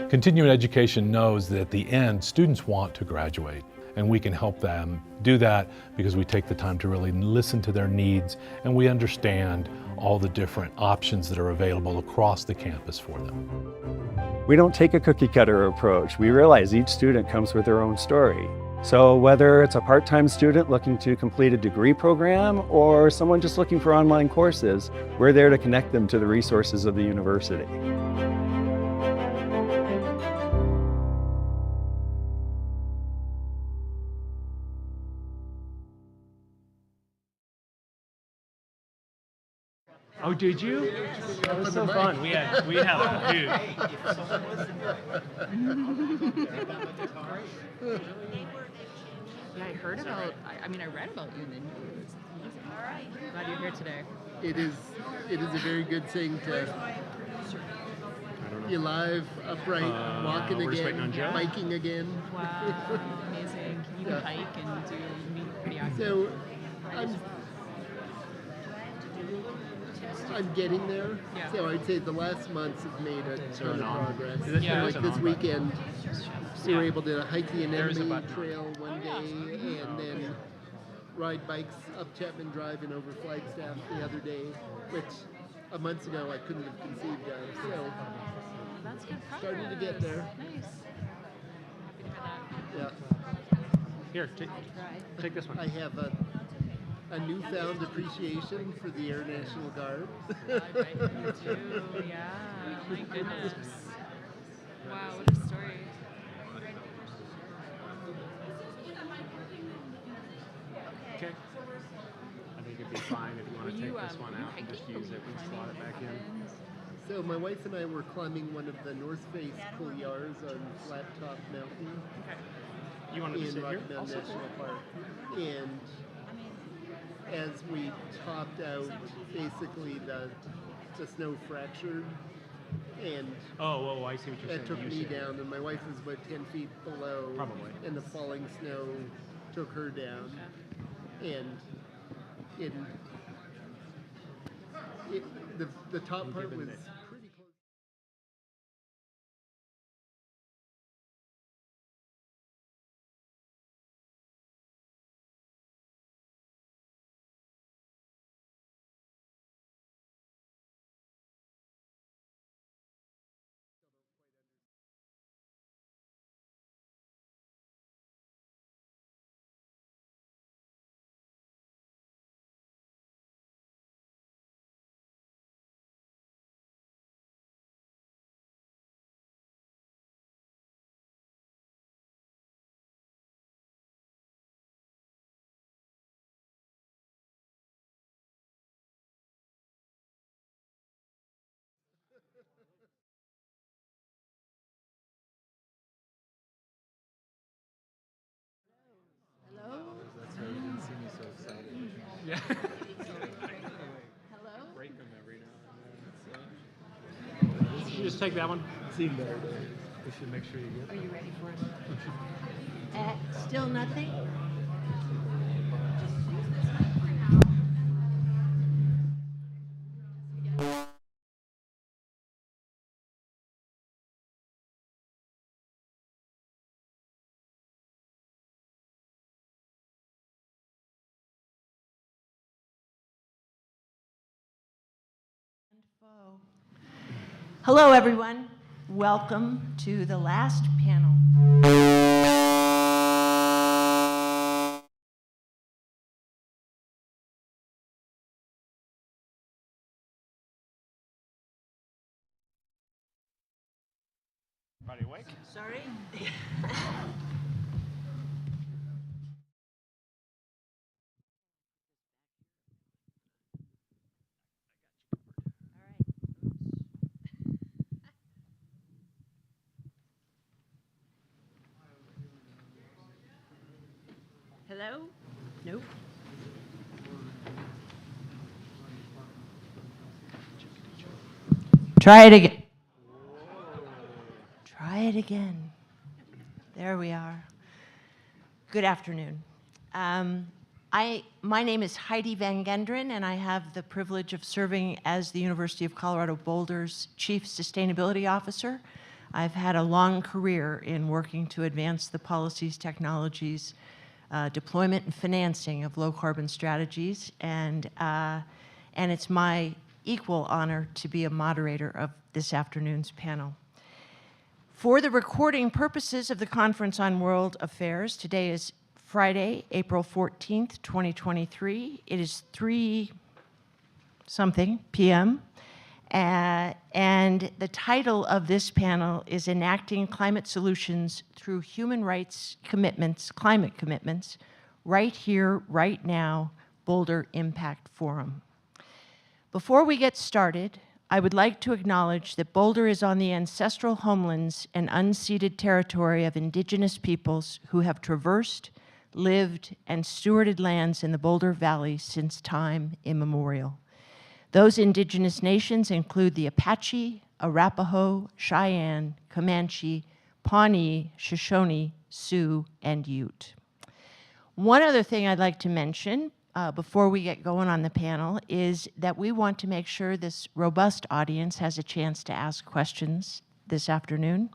Continuing education knows that at the end, students want to graduate, and we can help them do that because we take the time to really listen to their needs and we understand all the different options that are available across the campus for them. We don't take a cookie cutter approach. We realize each student comes with their own story. So whether it's a part-time student looking to complete a degree program or someone just looking for online courses, we're there to connect them to the resources of the university. Oh, did you? That was so fun. We had a hoot. Yeah, I heard about. I mean, I read about you in the news. All right. Glad you're here today. It is a very good thing to be alive, upright, walking again, biking again. Wow, amazing. You can hike and do pretty active. So I'm getting there. Yeah. So I'd say the last months have made a ton of progress. Yeah. Like this weekend, we were able to hike the Enacting Trail one day and then ride bikes up Chapman Drive and over Flagstaff the other day, which a month ago I couldn't have conceived of. So That's good progress. starting to get there. Nice. Happy to hear that. Yeah. Here, take this one. I have a newfound appreciation for the Air National Guard. I bet you do. Yeah. My goodness. Wow, what a story. Okay. I think it'd be fine if you want to take this one out and just use it and slot it back in. So my wife and I were climbing one of the North Face couloirs on Flat Top Mountain Okay. You want to in sit Rocky here? Mountain National Park. And as we topped out, basically the snow fractured and Oh, I see what you're saying. that took You me see. down, and my wife was about 10 feet below. Probably. And the falling snow took her down. And the top part was pretty close. That's why you didn't see me so excited. Yeah. Hello? Break them every now and then. You just take that one. Seemed better. We should make sure you get Are you ready for it? Still nothing? Hello, everyone. Welcome to the last panel. Everybody awake? Sorry? Hello? Nope. Try it again. Try it again. There we are. Good afternoon. My name is Heidi Van Genderen, and I have the privilege of serving as the University of Colorado Boulder's Chief Sustainability Officer. I've had a long career in working to advance the policies, technologies, deployment and financing of low-carbon strategies, and it's my equal honor to be a moderator of this afternoon's panel. For the recording purposes of the Conference on World Affairs, today is Friday, April 14th, 2023. It is 3-something p.m. And the title of this panel is Enacting Climate Solutions Through Human Rights Commitments, Climate Commitments, Right Here, Right Now, Boulder Impact Forum. Before we get started, I would like to acknowledge that Boulder is on the ancestral homelands and unceded territory of Indigenous peoples who have traversed, lived, and stewarded lands in the Boulder Valley since time immemorial. Those Indigenous nations include the Apache, Arapaho, Cheyenne, Comanche, Pawnee, Shoshone, Sioux, and Ute. One other thing I'd like to mention before we get going on the panel is that we want to make sure this robust audience has a chance to ask questions this afternoon.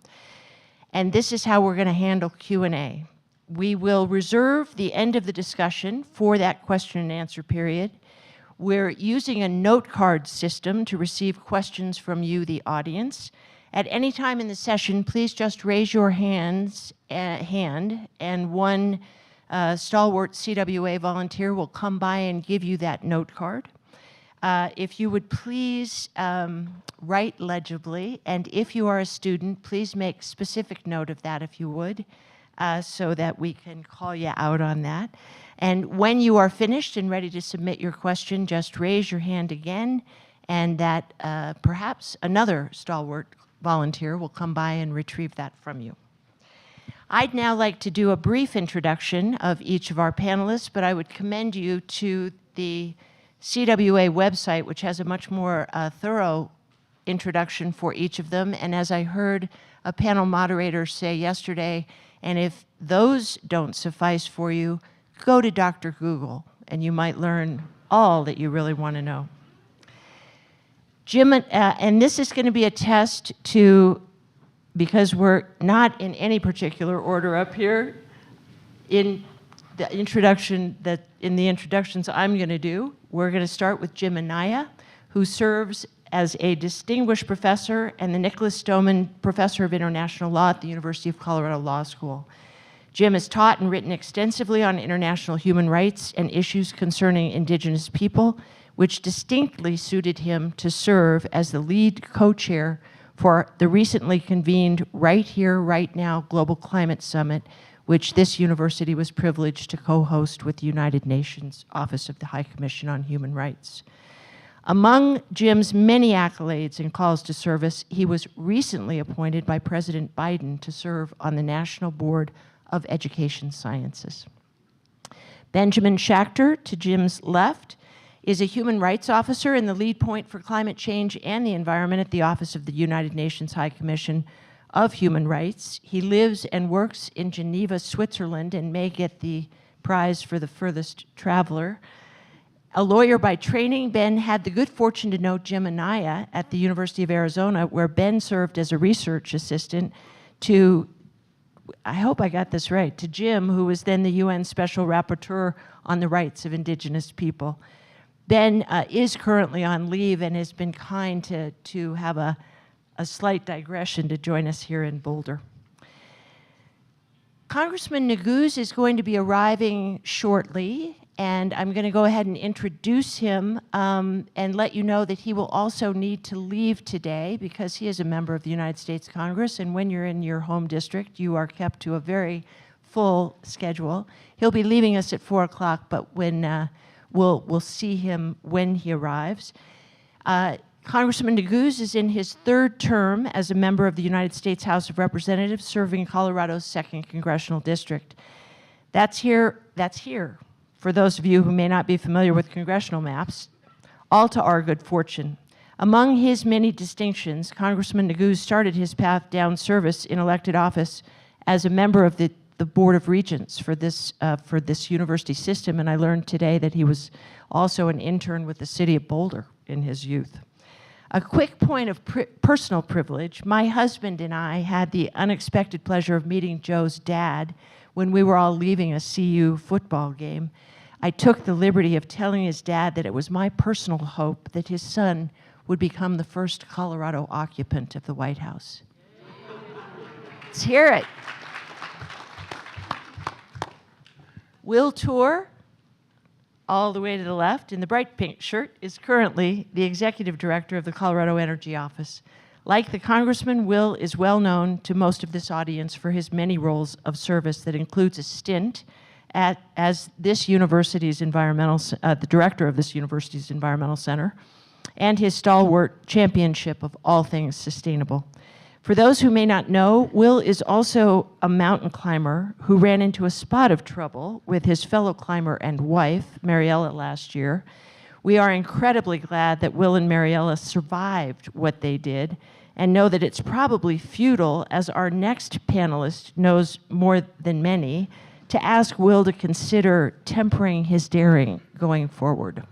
And this is how we're going to handle Q&A. We will reserve the end of the discussion for that question and answer period. We're using a note card system to receive questions from you, the audience. At any time in the session, please just raise your hand, and one stalwart CWA volunteer will come by and give you that note card. If you would please write legibly, and if you are a student, please make specific note of that if you would, so that we can call you out on that. And when you are finished and ready to submit your question, just raise your hand again, and that perhaps another stalwart volunteer will come by and retrieve that from you. I'd now like to do a brief introduction of each of our panelists, but I would commend you to the CWA website, which has a much more thorough introduction for each of them. And as I heard a panel moderator say yesterday, and if those don't suffice for you, go to Dr. Google, and you might learn all that you really want to know. Jim, and this is going to be a test to, because we're not in any particular order up here, in the introductions I'm going to do, we're going to start with Jim Anaya, who serves as a distinguished professor and the Nicholas Stoneman Professor of International Law at the University of Colorado Law School. Jim has taught and written extensively on international human rights and issues concerning Indigenous people, which distinctly suited him to serve as the lead co-chair for the recently convened Right Here, Right Now Global Climate Summit, which this university was privileged to co-host with the United Nations Office of the High Commission on Human Rights. Among Jim's many accolades and calls to service, he was recently appointed by President Biden to serve on the National Board of Education Sciences. Benjamin Schachter, to Jim's left, is a human rights officer and the lead point for climate change and the environment at the Office of the United Nations High Commission of Human Rights. He lives and works in Geneva, Switzerland, and may get the prize for the furthest traveler. A lawyer by training, Ben had the good fortune to know Jim Anaya at the University of Arizona, where Ben served as a research assistant to, I hope I got this right, to Jim, who was then the UN Special Rapporteur on the Rights of Indigenous People. Ben is currently on leave and has been kind to have a slight digression to join us here in Boulder. Congressman Neguse is going to be arriving shortly, and I'm going to go ahead and introduce him and let you know that he will also need to leave today because he is a member of the United States Congress, and when you're in your home district, you are kept to a very full schedule. He'll be leaving us at 4 o'clock, but when we'll see him when he arrives. Congressman Neguse is in his third term as a member of the United States House of Representatives, serving Colorado's 2nd Congressional District. That's here, for those of you who may not be familiar with congressional maps, all to our good fortune. Among his many distinctions, Congressman Neguse started his path down service in elected office as a member of the Board of Regents for this university system, and I learned today that he was also an intern with the city of Boulder in his youth. A quick point of personal privilege. My husband and I had the unexpected pleasure of meeting Joe's dad when we were all leaving a CU football game. I took the liberty of telling his dad that it was my personal hope that his son would become the first Colorado occupant of the White House. Let's hear it. Will Tour, all the way to the left in the bright pink shirt, is currently the executive director of the Colorado Energy Office. Like the congressman, Will is well known to most of this audience for his many roles of service that includes a stint as this university's the director of this university's environmental center, and his stalwart championship of all things sustainable. For those who may not know, Will is also a mountain climber who ran into a spot of trouble with his fellow climber and wife, Mariella, last year. We are incredibly glad that Will and Mariella survived what they did and know that it's probably futile, as our next panelist knows more than many, to ask Will to consider tempering his daring going forward.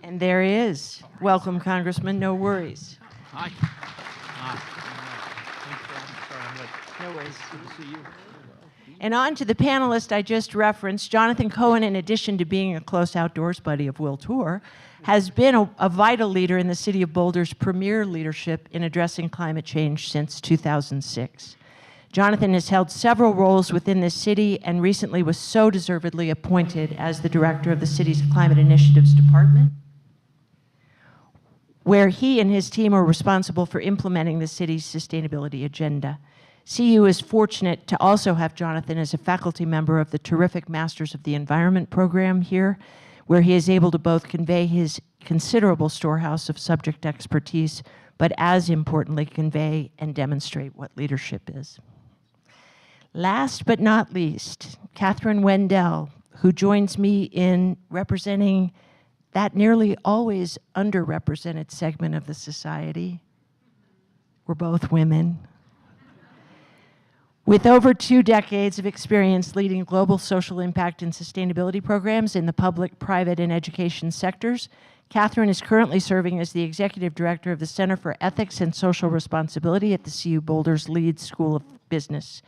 And there he is. Welcome, Congressman. No worries. Hi. No worries. And on to the panelist I just referenced. Jonathan Cohen, in addition to being a close outdoors buddy of Will Tour, has been a vital leader in the city of Boulder's premier leadership in addressing climate change since 2006. Jonathan has held several roles within the city and recently was so deservedly appointed as the director of the city's Climate Initiatives Department, where he and his team are responsible for implementing the city's sustainability agenda. CU is fortunate to also have Jonathan as a faculty member of the terrific Masters of the Environment program here, where he is able to both convey his considerable storehouse of subject expertise, but as importantly, convey and demonstrate what leadership is. Last but not least, Catherine Wendell, who joins me in representing that nearly always underrepresented segment of the society. We're both women. With over 2 decades of experience leading global social impact and sustainability programs in the public, private, and education sectors, Catherine is currently serving as the executive director of the Center for Ethics and Social Responsibility at the CU Boulder's Leeds School of Business.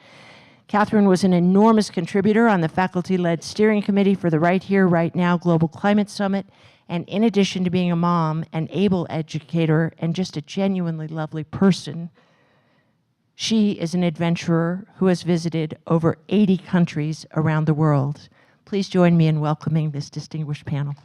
Catherine was an enormous contributor on the faculty-led steering committee for the Right Here, Right Now Global Climate Summit, and in addition to being a mom, an able educator, and just a genuinely lovely person, she is an adventurer who has visited over 80 countries around the world. Please join me in welcoming this distinguished panel.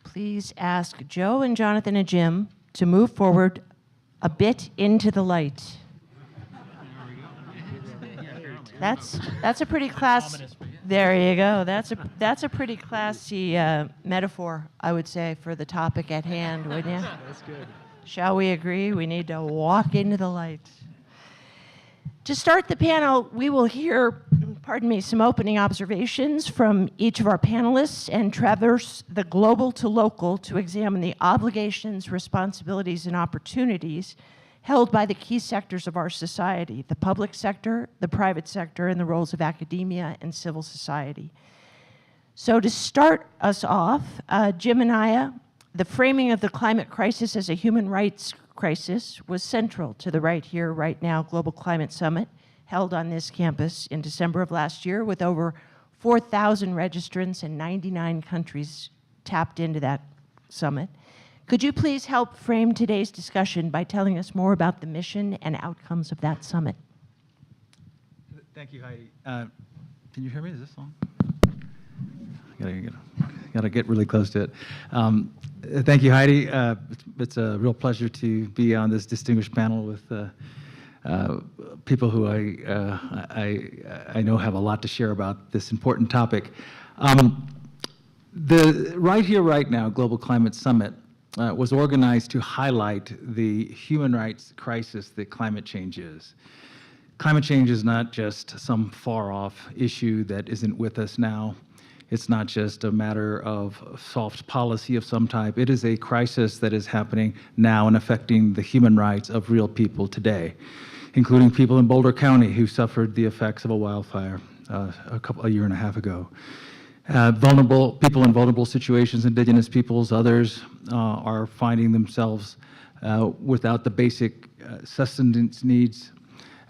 Please ask Joe and Jonathan and Jim to move forward a bit into the light. That's a pretty class. There you go. That's a pretty classy metaphor, I would say, for the topic at hand, wouldn't you? That's good. Shall we agree? We need to walk into the light. To start the panel, we will hear, some opening observations from each of our panelists and traverse the global to local to examine the obligations, responsibilities, and opportunities held by the key sectors of our society: the public sector, the private sector, and the roles of academia and civil society. So to start us off, Jim and I, the framing of the climate crisis as a human rights crisis was central to the Right Here, Right Now Global Climate Summit held on this campus in December of last year, with over 4,000 registrants and 99 countries tapped into that summit. Could you please help frame today's discussion by telling us more about the mission and outcomes of that summit? Thank you, Heidi. Can you hear me? Is this on? Gotta get really close to it. Thank you, Heidi. It's a real pleasure to be on this distinguished panel with people who I know have a lot to share about this important topic. The Right Here, Right Now Global Climate Summit was organized to highlight the human rights crisis that climate change is. Climate change is not just some far-off issue that isn't with us now. It's not just a matter of soft policy of some type. It is a crisis that is happening now and affecting the human rights of real people today. including people in Boulde County who suffered the effects of a wildfire a year and a half ago. Vulnerable people in vulnerable situations, indigenous peoples, others are finding themselves without the basic sustenance needs,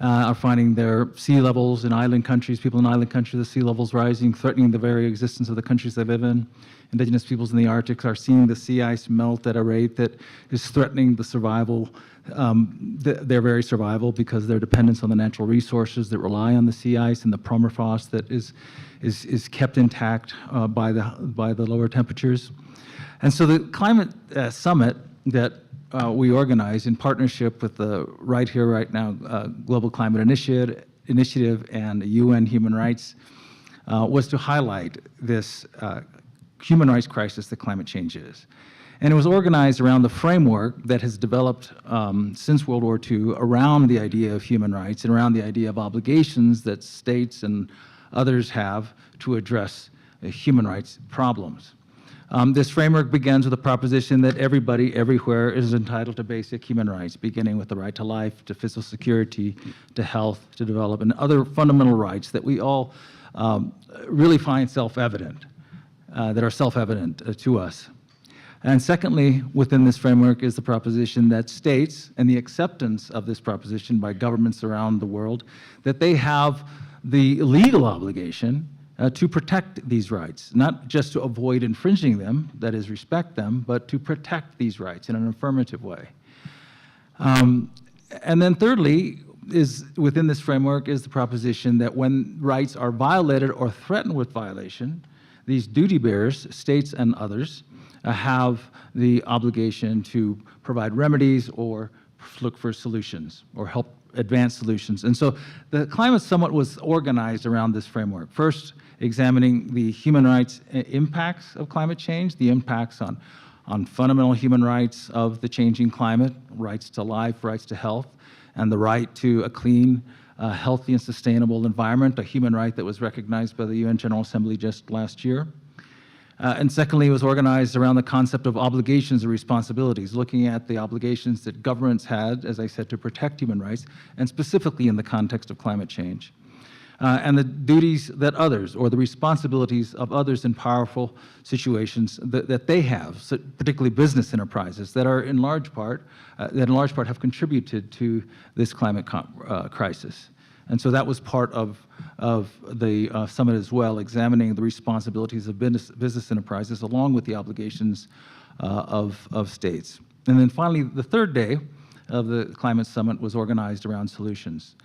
are finding their sea levels in island countries, people in island countries, the sea levels rising, threatening the very existence of the countries they live in. Indigenous peoples in the Arctic are seeing the sea ice melt at a rate that is threatening the survival, their very survival, because their dependence on the natural resources that rely on the sea ice and the permafrost that is kept intact by the lower temperatures. And so the climate summit that we organized in partnership with the Right Here, Right Now Global Climate Initiative and UN Human Rights was to highlight this human rights crisis that climate change is. And it was organized around the framework that has developed since World War II around the idea of human rights and around the idea of obligations that states and others have to address human rights problems. This framework begins with the proposition that everybody, everywhere, is entitled to basic human rights, beginning with the right to life, to physical security, to health, to development, and other fundamental rights that we all really find self-evident, that are self-evident to us. And secondly, within this framework is the proposition that states, and the acceptance of this proposition by governments around the world, that they have the legal obligation to protect these rights, not just to avoid infringing them, that is, respect them, but to protect these rights in an affirmative way. And then thirdly, is within this framework is the proposition that when rights are violated or threatened with violation, these duty bearers, states and others, have the obligation to provide remedies or look for solutions or help advance solutions. And so the Climate Summit was organized around this framework. First, examining the human rights impacts of climate change, the impacts on fundamental human rights of the changing climate, rights to life, rights to health, and the right to a clean, healthy, and sustainable environment, a human right that was recognized by the UN General Assembly just last year. And secondly, it was organized around the concept of obligations and responsibilities, looking at the obligations that governments had, as I said, to protect human rights, and specifically in the context of climate change. And the duties that others, or the responsibilities of others in powerful situations that they have, so particularly business enterprises that are in large part, have contributed to this climate crisis. And so that was part of the summit as well, examining the responsibilities of business enterprises along with the obligations of states. And then finally, the third day of the climate summit was organized around solutions.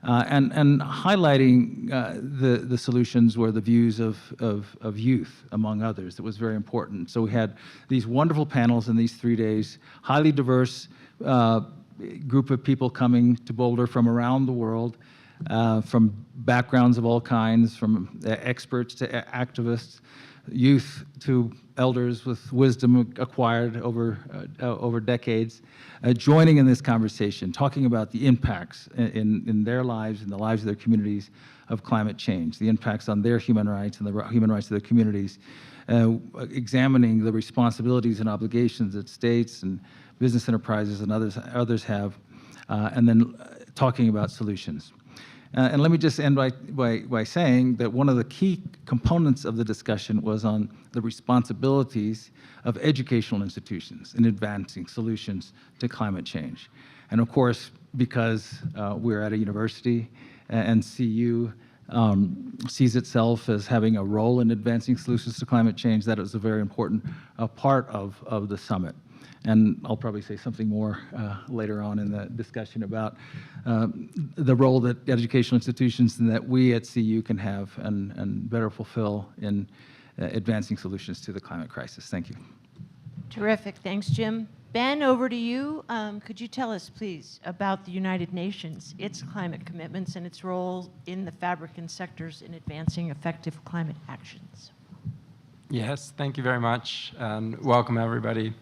And highlighting the solutions were the views of youth, among others. That was very important. So we had these wonderful panels in these 3 days, highly diverse group of people coming to Boulder from around the world, from backgrounds of all kinds, from experts to activists, youth to elders with wisdom acquired over decades, joining in this conversation, talking about the impacts in their lives and the lives of their communities of climate change, the impacts on their human rights and the human rights of their communities, examining the responsibilities and obligations that states and business enterprises and others have, and then talking about solutions. And let me just end by saying that one of the key components of the discussion was on the responsibilities of educational institutions in advancing solutions to climate change. And of course, because we're at a university and CU sees itself as having a role in advancing solutions to climate change, that is a very important part of the summit. And I'll probably say something more later on in the discussion about the role that educational institutions and that we at CU can have and better fulfill in advancing solutions to the climate crisis. Thank you. Terrific. Thanks, Jim. Ben, over to you. Could you tell us, please, about the United Nations, its climate commitments, and its role in the fabric and sectors in advancing effective climate actions? Yes, thank you very much, and welcome everybody.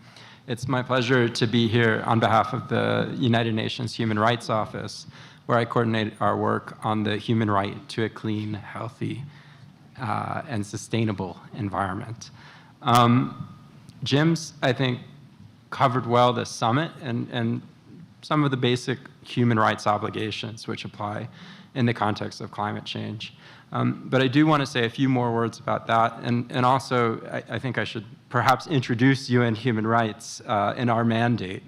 It's my pleasure to be here on behalf of the United Nations Human Rights Office, where I coordinate our work on the human right to a clean, healthy, and sustainable environment. Jim's, I think, covered well the summit and some of the basic human rights obligations which apply in the context of climate change. But I do want to say a few more words about that, and also I think I should perhaps introduce UN human rights in our mandate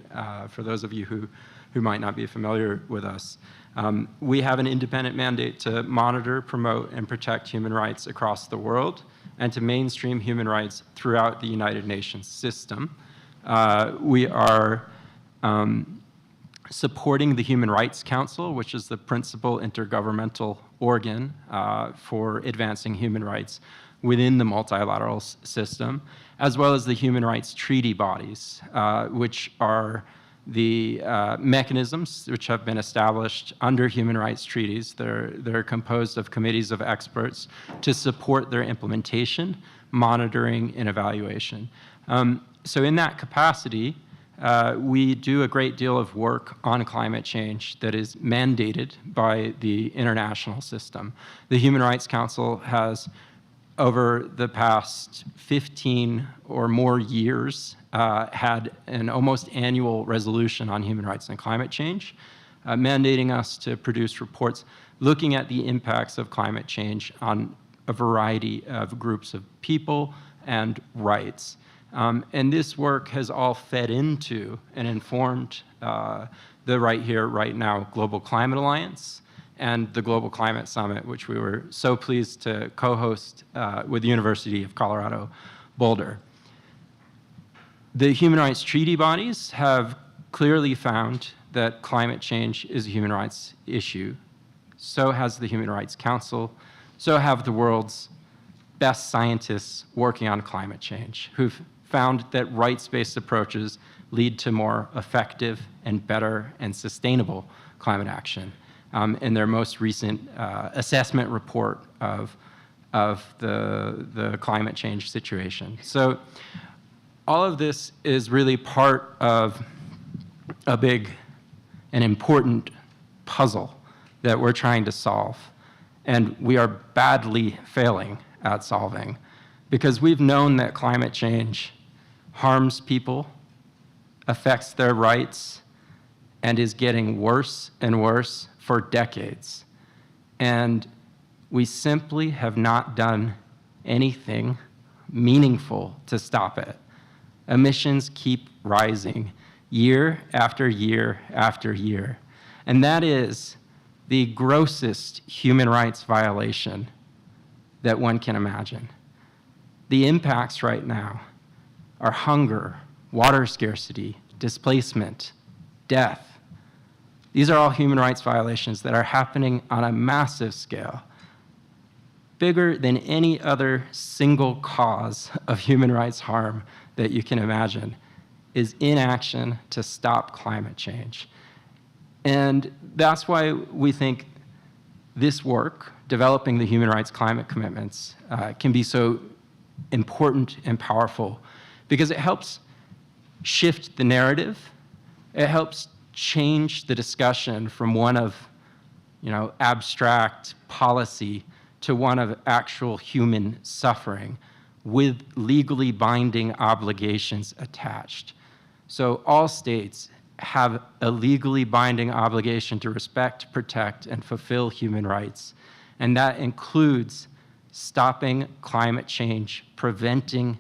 for those of you who might not be familiar with us. We have an independent mandate to monitor, promote, and protect human rights across the world, and to mainstream human rights throughout the United Nations system. We are supporting the Human Rights Council, which is the principal intergovernmental organ for advancing human rights within the multilateral system, as well as the human rights treaty bodies, which are the mechanisms which have been established under human rights treaties. They're composed of committees of experts to support their implementation, monitoring, and evaluation. So in that capacity, we do a great deal of work on climate change that is mandated by the international system. The Human Rights Council has, over the past 15 or more years, had an almost annual resolution on human rights and climate change, mandating us to produce reports looking at the impacts of climate change on a variety of groups of people and rights. And this work has all fed into and informed the Right Here, Right Now Global Climate Alliance and the Global Climate Summit, which we were so pleased to co-host with the University of Colorado, Boulde. The human rights treaty bodies have clearly found that climate change is a human rights issue. So has the Human Rights Council. So have the world's best scientists working on climate change, who've found that rights-based approaches lead to more effective and better and sustainable climate action. In their most recent assessment report of the climate change situation. So all of this is really part of a big and important puzzle that we're trying to solve. And we are badly failing at solving, because we've known that climate change harms people, affects their rights, and is getting worse and worse for decades. And we simply have not done anything meaningful to stop it. Emissions keep rising year after year after year. And that is the grossest human rights violation that one can imagine. The impacts right now are hunger, water scarcity, displacement, death. These are all human rights violations that are happening on a massive scale, bigger than any other single cause of human rights harm that you can imagine, is inaction to stop climate change. And that's why we think this work, developing the human rights climate commitments, can be so important and powerful, because it helps shift the narrative. It helps change the discussion from one of, abstract policy to one of actual human suffering with legally binding obligations attached. So all states have a legally binding obligation to respect, protect, and fulfill human rights. And that includes stopping climate change, preventing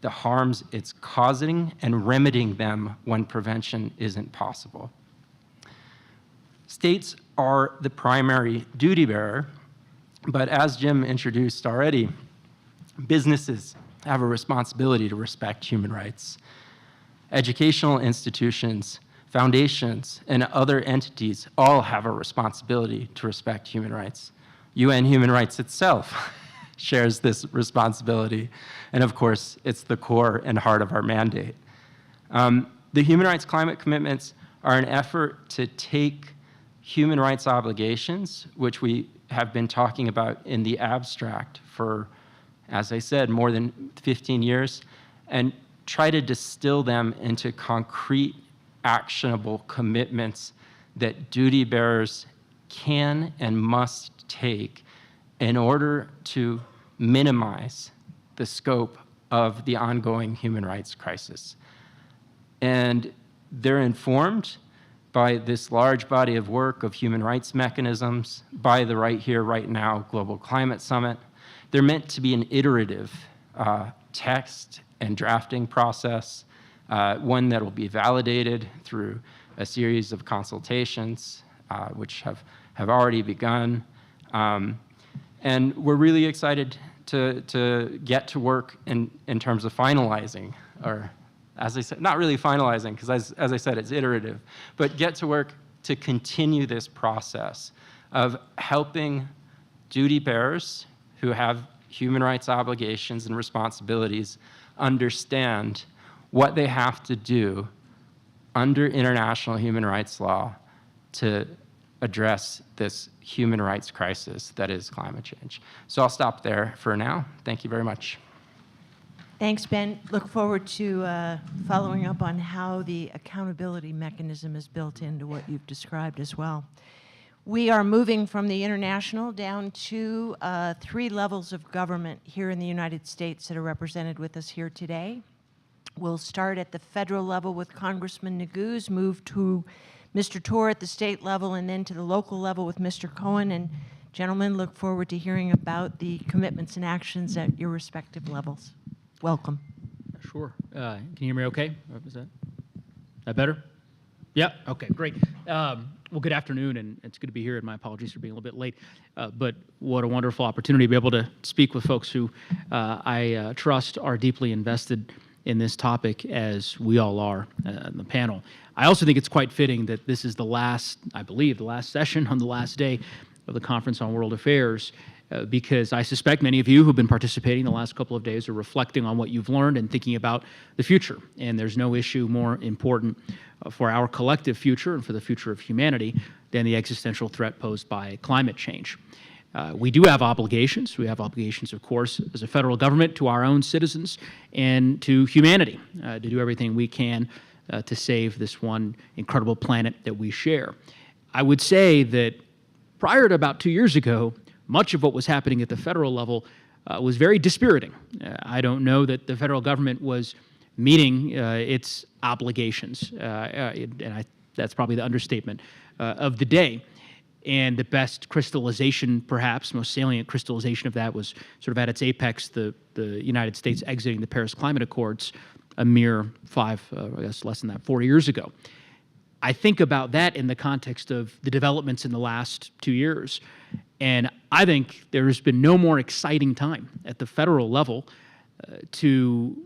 the harms it's causing, and remedying them when prevention isn't possible. States are the primary duty bearer, but as Jim introduced already, businesses have a responsibility to respect human rights. Educational institutions, foundations, and other entities all have a responsibility to respect human rights. UN Human Rights itself shares this responsibility. And of course, it's the core and heart of our mandate. The human rights climate commitments are an effort to take human rights obligations, which we have been talking about in the abstract for, as I said, more than 15 years, and try to distill them into concrete, actionable commitments that duty bearers can and must take in order to minimize the scope of the ongoing human rights crisis. And they're informed by this large body of work of human rights mechanisms, by the Right Here, Right Now Global Climate Summit. They're meant to be an iterative text and drafting process, one that will be validated through a series of consultations, which have already begun. And we're really excited to get to work in terms of finalizing, or as I said, not really finalizing, because as I said, it's iterative, but get to work to continue this process of helping duty bearers who have human rights obligations and responsibilities understand what they have to do under international human rights law to address this human rights crisis that is climate change. So I'll stop there for now. Thank you very much. Thanks, Ben. Look forward to following up on how the accountability mechanism is built into what you've described as well. We are moving from the international down to 3 levels of government here in the United States that are represented with us here today. We'll start at the federal level with Congressman Neguse, move to Mr. Torr at the state level, and then to the local level with Mr. Cohen. And gentlemen, look forward to hearing about the commitments and actions at your respective levels. Welcome. Sure. Can you hear me okay? Is that better? Yeah, okay, great. Well, good afternoon, and it's good to be here, and my apologies for being a little bit late. But what a wonderful opportunity to be able to speak with folks who I trust are deeply invested in this topic, as we all are on the panel. I also think it's quite fitting that this is the last, I believe, the last session on the last day of the Conference on World Affairs, because I suspect many of you who've been participating the last couple of days are reflecting on what you've learned and thinking about the future. And there's no issue more important for our collective future and for the future of humanity than the existential threat posed by climate change. We do have obligations. We have obligations, of course, as a federal government to our own citizens and to humanity to do everything we can to save this one incredible planet that we share. I would say that prior to about 2 years ago, much of what was happening at the federal level was very dispiriting. I don't know that the federal government was meeting its obligations, and that's probably the understatement of the day. And the best crystallization, perhaps, most salient crystallization of that was sort of at its apex, the United States exiting the Paris Climate Accords a mere I guess less than that, 4 years ago. I think about that in the context of the developments in the last 2 years. And I think there has been no more exciting time at the federal level to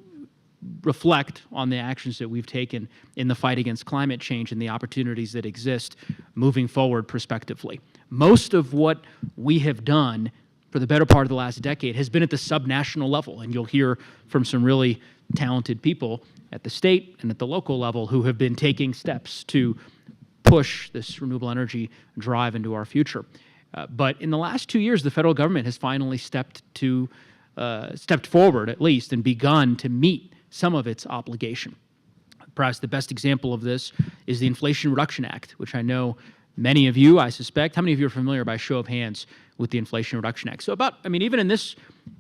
reflect on the actions that we've taken in the fight against climate change and the opportunities that exist moving forward prospectively. Most of what we have done for the better part of the last decade has been at the subnational level, and you'll hear from some really talented people at the state and at the local level who have been taking steps to push this renewable energy drive into our future. But in the last 2 years, the federal government has finally stepped forward, at least, and begun to meet some of its obligation. Perhaps the best example of this is the Inflation Reduction Act, which I know many of you, I suspect, how many of you are familiar by show of hands with the Inflation Reduction Act? So even in this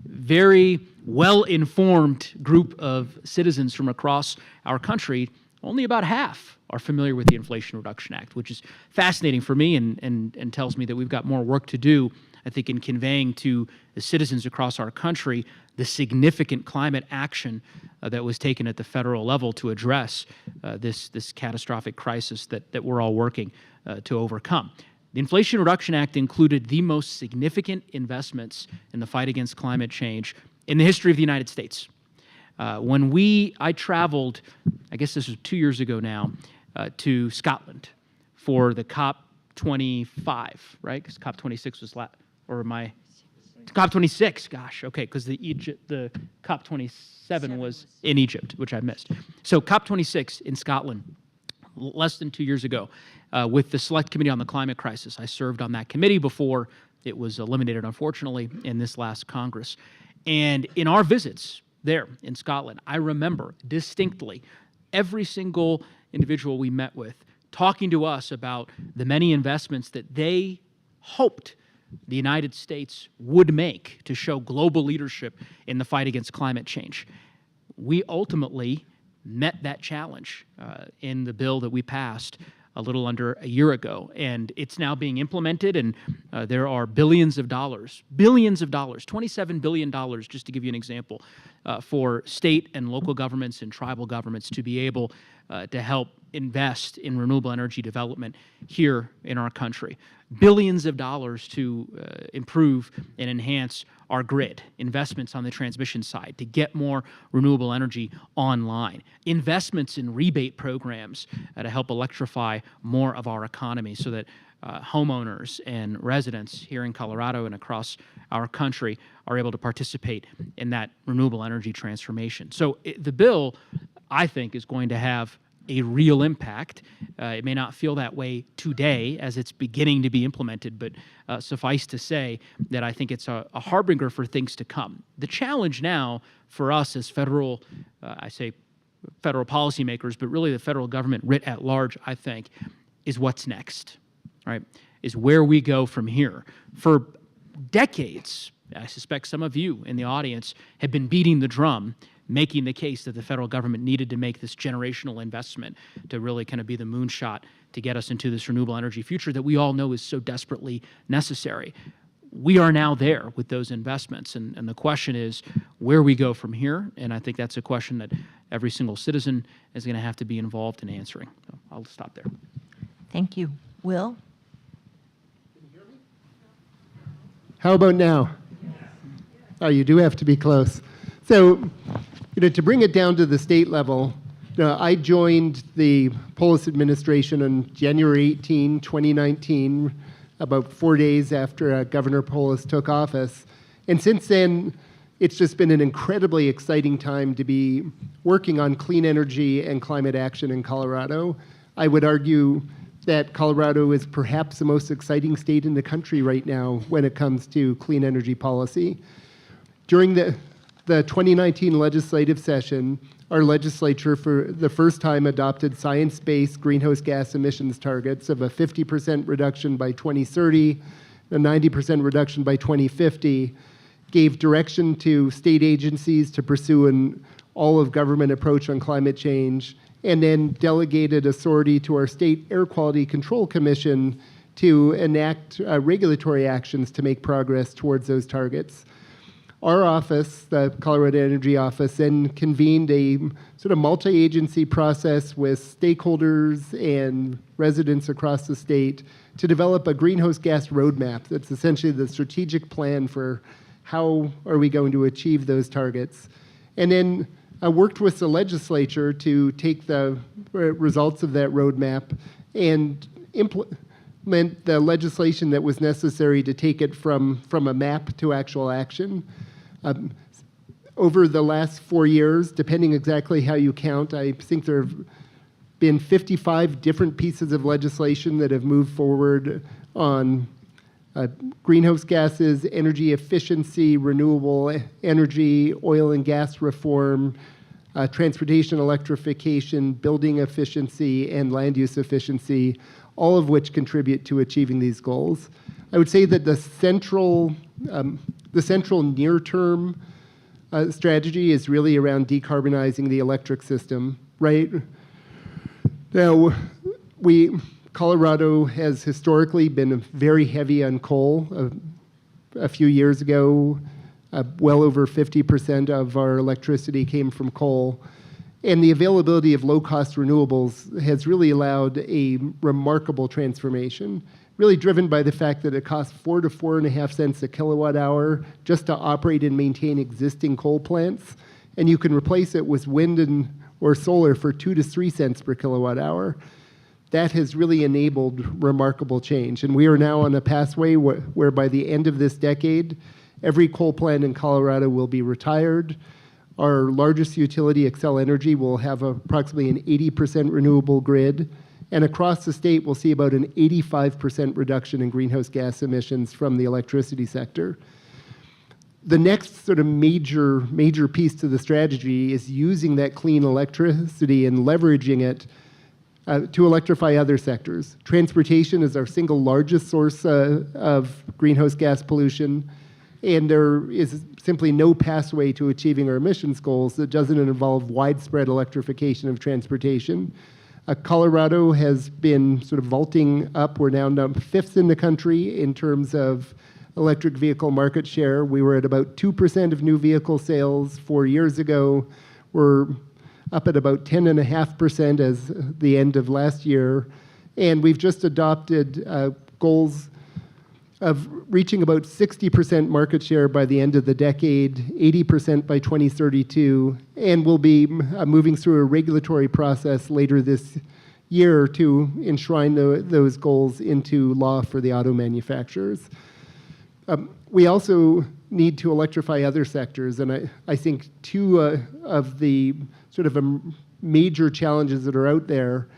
very well-informed group of citizens from across our country, only about half are familiar with the Inflation Reduction Act, which is fascinating for me and tells me that we've got more work to do, I think, in conveying to the citizens across our country the significant climate action that was taken at the federal level to address this catastrophic crisis that we're all working to overcome. The Inflation Reduction Act included the most significant investments in the fight against climate change in the history of the United States. I traveled, I guess this was 2 years ago now, to Scotland for the COP25, right? Because COP26 was COP26, gosh, okay, because the COP27 was in Egypt, which I missed. So COP26 in Scotland, less than 2 years ago, with the Select Committee on the Climate Crisis. I served on that committee before it was eliminated, unfortunately, in this last Congress. And in our visits there in Scotland, I remember distinctly every single individual we met with talking to us about the many investments that they hoped the United States would make to show global leadership in the fight against climate change. We ultimately met that challenge in the bill that we passed a little under a year ago, and it's now being implemented, and there are billions of dollars, $27 billion, just to give you an example, for state and local governments and tribal governments to be able to help invest in renewable energy development here in our country. Billions of dollars to improve and enhance our grid, investments on the transmission side to get more renewable energy online, investments in rebate programs to help electrify more of our economy so that homeowners and residents here in Colorado and across our country are able to participate in that renewable energy transformation. So the bill, I think, is going to have a real impact. It may not feel that way today as it's beginning to be implemented, but suffice to say that I think it's a harbinger for things to come. The challenge now for us as federal, I say federal policymakers, but really the federal government writ at large, I think, is what's next, right? Is where we go from here. For decades, I suspect some of you in the audience have been beating the drum, making the case that the federal government needed to make this generational investment to really kind of be the moonshot to get us into this renewable energy future that we all know is so desperately necessary. We are now there with those investments, and the question is where we go from here, and I think that's a question that every single citizen is going to have to be involved in answering. So I'll stop there. Thank you. Will? How about now? Oh, you do have to be close. So, to bring it down to the state level, I joined the Polis administration on January 18, 2019, about 4 days after Governor Polis took office. And since then, it's just been an incredibly exciting time to be working on clean energy and climate action in Colorado. I would argue that Colorado is perhaps the most exciting state in the country right now when it comes to clean energy policy. During the 2019 legislative session, our legislature for the first time adopted science-based greenhouse gas emissions targets of a 50% reduction by 2030, a 90% reduction by 2050, gave direction to state agencies to pursue an all-of-government approach on climate change, and then delegated authority to our State Air Quality Control Commission to enact regulatory actions to make progress towards those targets. Our office, the Colorado Energy Office, then convened a sort of multi-agency process with stakeholders and residents across the state to develop a greenhouse gas roadmap. That's essentially the strategic plan for how are we going to achieve those targets. And then I worked with the legislature to take the results of that roadmap and implement the legislation that was necessary to take it from a map to actual action. Over the last 4 years, depending exactly how you count, I think there have been 55 different pieces of legislation that have moved forward on greenhouse gases, energy efficiency, renewable energy, oil and gas reform, transportation electrification, building efficiency, and land use efficiency, all of which contribute to achieving these goals. I would say that the central near-term strategy is really around decarbonizing the electric system, right? Now, Colorado has historically been very heavy on coal. A few years ago, well over 50% of our electricity came from coal. And the availability of low-cost renewables has really allowed a remarkable transformation, really driven by the fact that it costs 4 to 4.5 cents a kilowatt hour just to operate and maintain existing coal plants. And you can replace it with wind or solar for 2 to 3 cents per kilowatt hour. That has really enabled remarkable change. And we are now on a pathway where by the end of this decade, every coal plant in Colorado will be retired. Our largest utility, Xcel Energy, will have approximately an 80% renewable grid. And across the state, we'll see about an 85% reduction in greenhouse gas emissions from the electricity sector. The next sort of major piece to the strategy is using that clean electricity and leveraging it to electrify other sectors. Transportation is our single largest source of greenhouse gas pollution, and there is simply no pathway to achieving our emissions goals that doesn't involve widespread electrification of transportation. Colorado has been sort of vaulting up. We're now number 5th in the country in terms of electric vehicle market share. We were at about 2% of new vehicle sales 4 years ago. We're up at about 10.5% as the end of last year. And we've just adopted goals of reaching about 60% market share by the end of the decade, 80% by 2032, and we'll be moving through a regulatory process later this year to enshrine those goals into law for the auto manufacturers. We also need to electrify other sectors, and I think two of the sort of major challenges that are out there,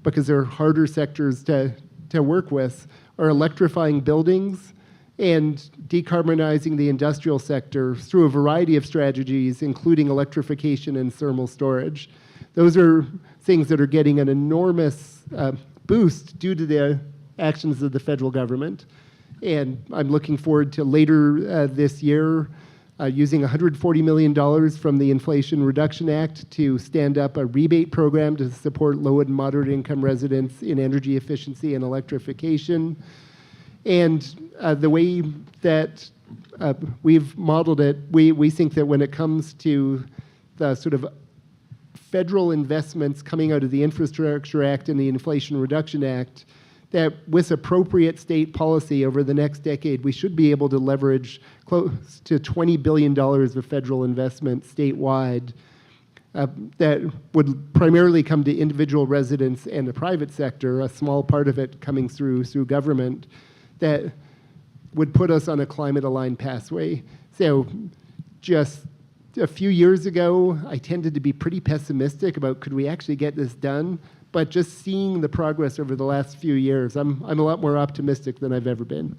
because they're harder sectors to work with, are electrifying buildings and decarbonizing the industrial sector through a variety of strategies, including electrification and thermal storage. Those are things that are getting an enormous boost due to the actions of the federal government. And I'm looking forward to later this year using $140 million from the Inflation Reduction Act to stand up a rebate program to support low and moderate income residents in energy efficiency and electrification. And the way that we've modeled it, we think that when it comes to the sort of federal investments coming out of the Infrastructure Act and the Inflation Reduction Act, that with appropriate state policy over the next decade, we should be able to leverage close to $20 billion of federal investment statewide that would primarily come to individual residents and the private sector, a small part of it coming through government, that would put us on a climate-aligned pathway. So just a few years ago, I tended to be pretty pessimistic about could we actually get this done, but just seeing the progress over the last few years, I'm a lot more optimistic than I've ever been.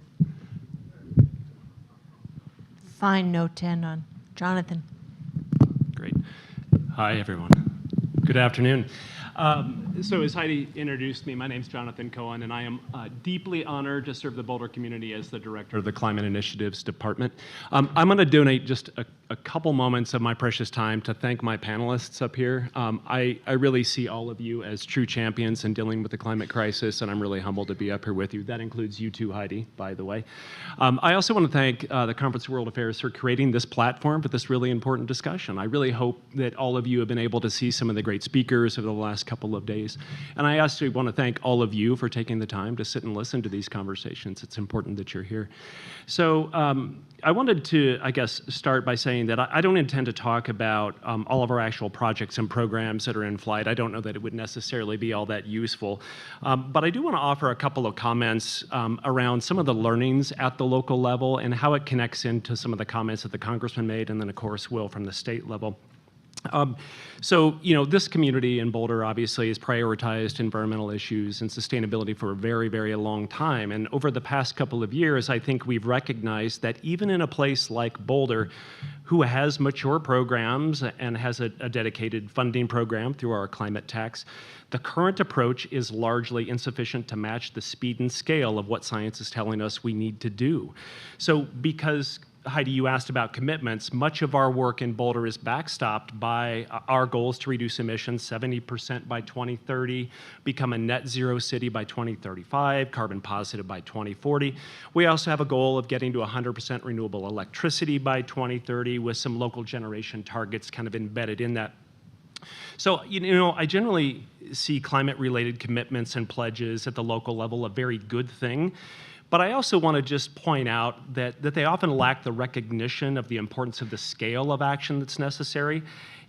Fine note to end on. Jonathan. Great. Hi, everyone. Good afternoon. So as Heidi introduced me, my name's Jonathan Cohen, and I am deeply honored to serve the Boulder community as the director of the Climate Initiatives Department. I'm going to donate just a couple moments of my precious time to thank my panelists up here. I really see all of you as true champions in dealing with the climate crisis, and I'm really humbled to be up here with you. That includes you too, Heidi, by the way. I also want to thank the Conference of World Affairs for creating this platform for this really important discussion. I really hope that all of you have been able to see some of the great speakers over the last couple of days. And I also want to thank all of you for taking the time to sit and listen to these conversations. It's important that you're here. So I wanted to, I guess, start by saying that I don't intend to talk about all of our actual projects and programs that are in flight. I don't know that it would necessarily be all that useful. But I do want to offer a couple of comments around some of the learnings at the local level and how it connects into some of the comments that the congressman made and then, of course, Will from the state level. So, this community in Boulder obviously has prioritized environmental issues and sustainability for a very, very long time. And over the past couple of years, I think we've recognized that even in a place like Boulder, who has mature programs and has a dedicated funding program through our climate tax, the current approach is largely insufficient to match the speed and scale of what science is telling us we need to do. So because Heidi, you asked about commitments. Much of our work in Boulder is backstopped by our goals to reduce emissions 70% by 2030, become a net zero city by 2035, carbon positive by 2040. We also have a goal of getting to 100% renewable electricity by 2030 with some local generation targets kind of embedded in that. So, I generally see climate-related commitments and pledges at the local level a very good thing. But I also want to just point out that they often lack the recognition of the importance of the scale of action that's necessary.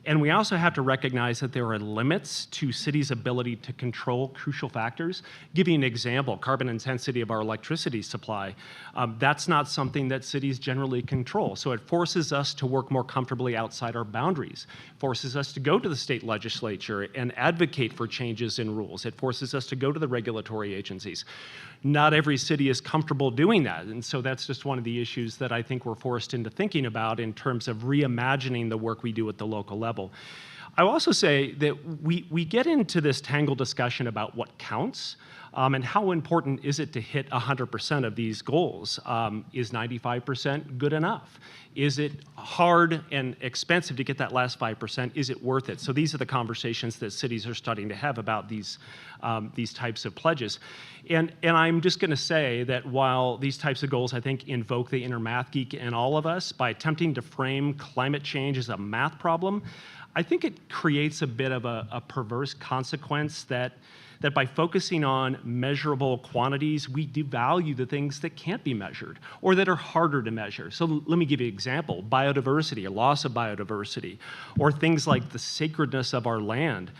And we also have to recognize that there are limits to cities' ability to control crucial factors. Give you an example, carbon intensity of our electricity supply. That's not something that cities generally control. So it forces us to work more comfortably outside our boundaries, forces us to go to the state legislature and advocate for changes in rules. It forces us to go to the regulatory agencies. Not every city is comfortable doing that. And so that's just one of the issues that I think we're forced into thinking about in terms of reimagining the work we do at the local level. I will also say that we get into this tangled discussion about what counts. And how important is it to hit 100% of these goals? Is 95% good enough? Is it hard and expensive to get that last 5%? Is it worth it? So these are the conversations that cities are starting to have about these types of pledges. And I'm just going to say that while these types of goals, I think, invoke the inner math geek in all of us, by attempting to frame climate change as a math problem, I think it creates a bit of a perverse consequence that by focusing on measurable quantities, we devalue the things that can't be measured or that are harder to measure. So let me give you an example: biodiversity, or loss of biodiversity, or things like the sacredness of our land.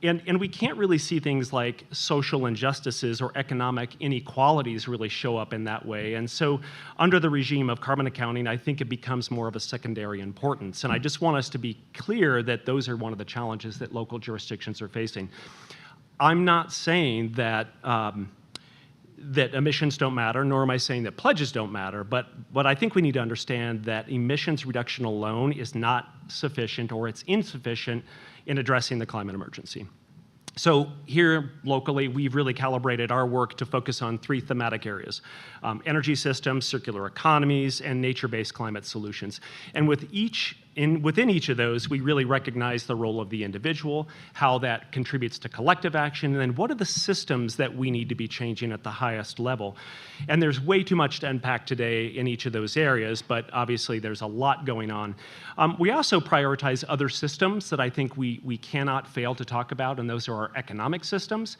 And we can't really see things like social injustices or economic inequalities really show up in that way. And so under the regime of carbon accounting, I think it becomes more of a secondary importance. And I just want us to be clear that those are one of the challenges that local jurisdictions are facing. I'm not saying that that emissions don't matter, nor am I saying that pledges don't matter, but I think we need to understand that emissions reduction alone is not sufficient, or it's insufficient in addressing the climate emergency. So here locally, we've really calibrated our work to focus on 3 thematic areas: energy systems, circular economies, and nature-based climate solutions. And within each of those, we really recognize the role of the individual, how that contributes to collective action, and then what are the systems that we need to be changing at the highest level. And there's way too much to unpack today in each of those areas, but obviously there's a lot going on. We also prioritize other systems that I think we cannot fail to talk about, and those are our economic systems.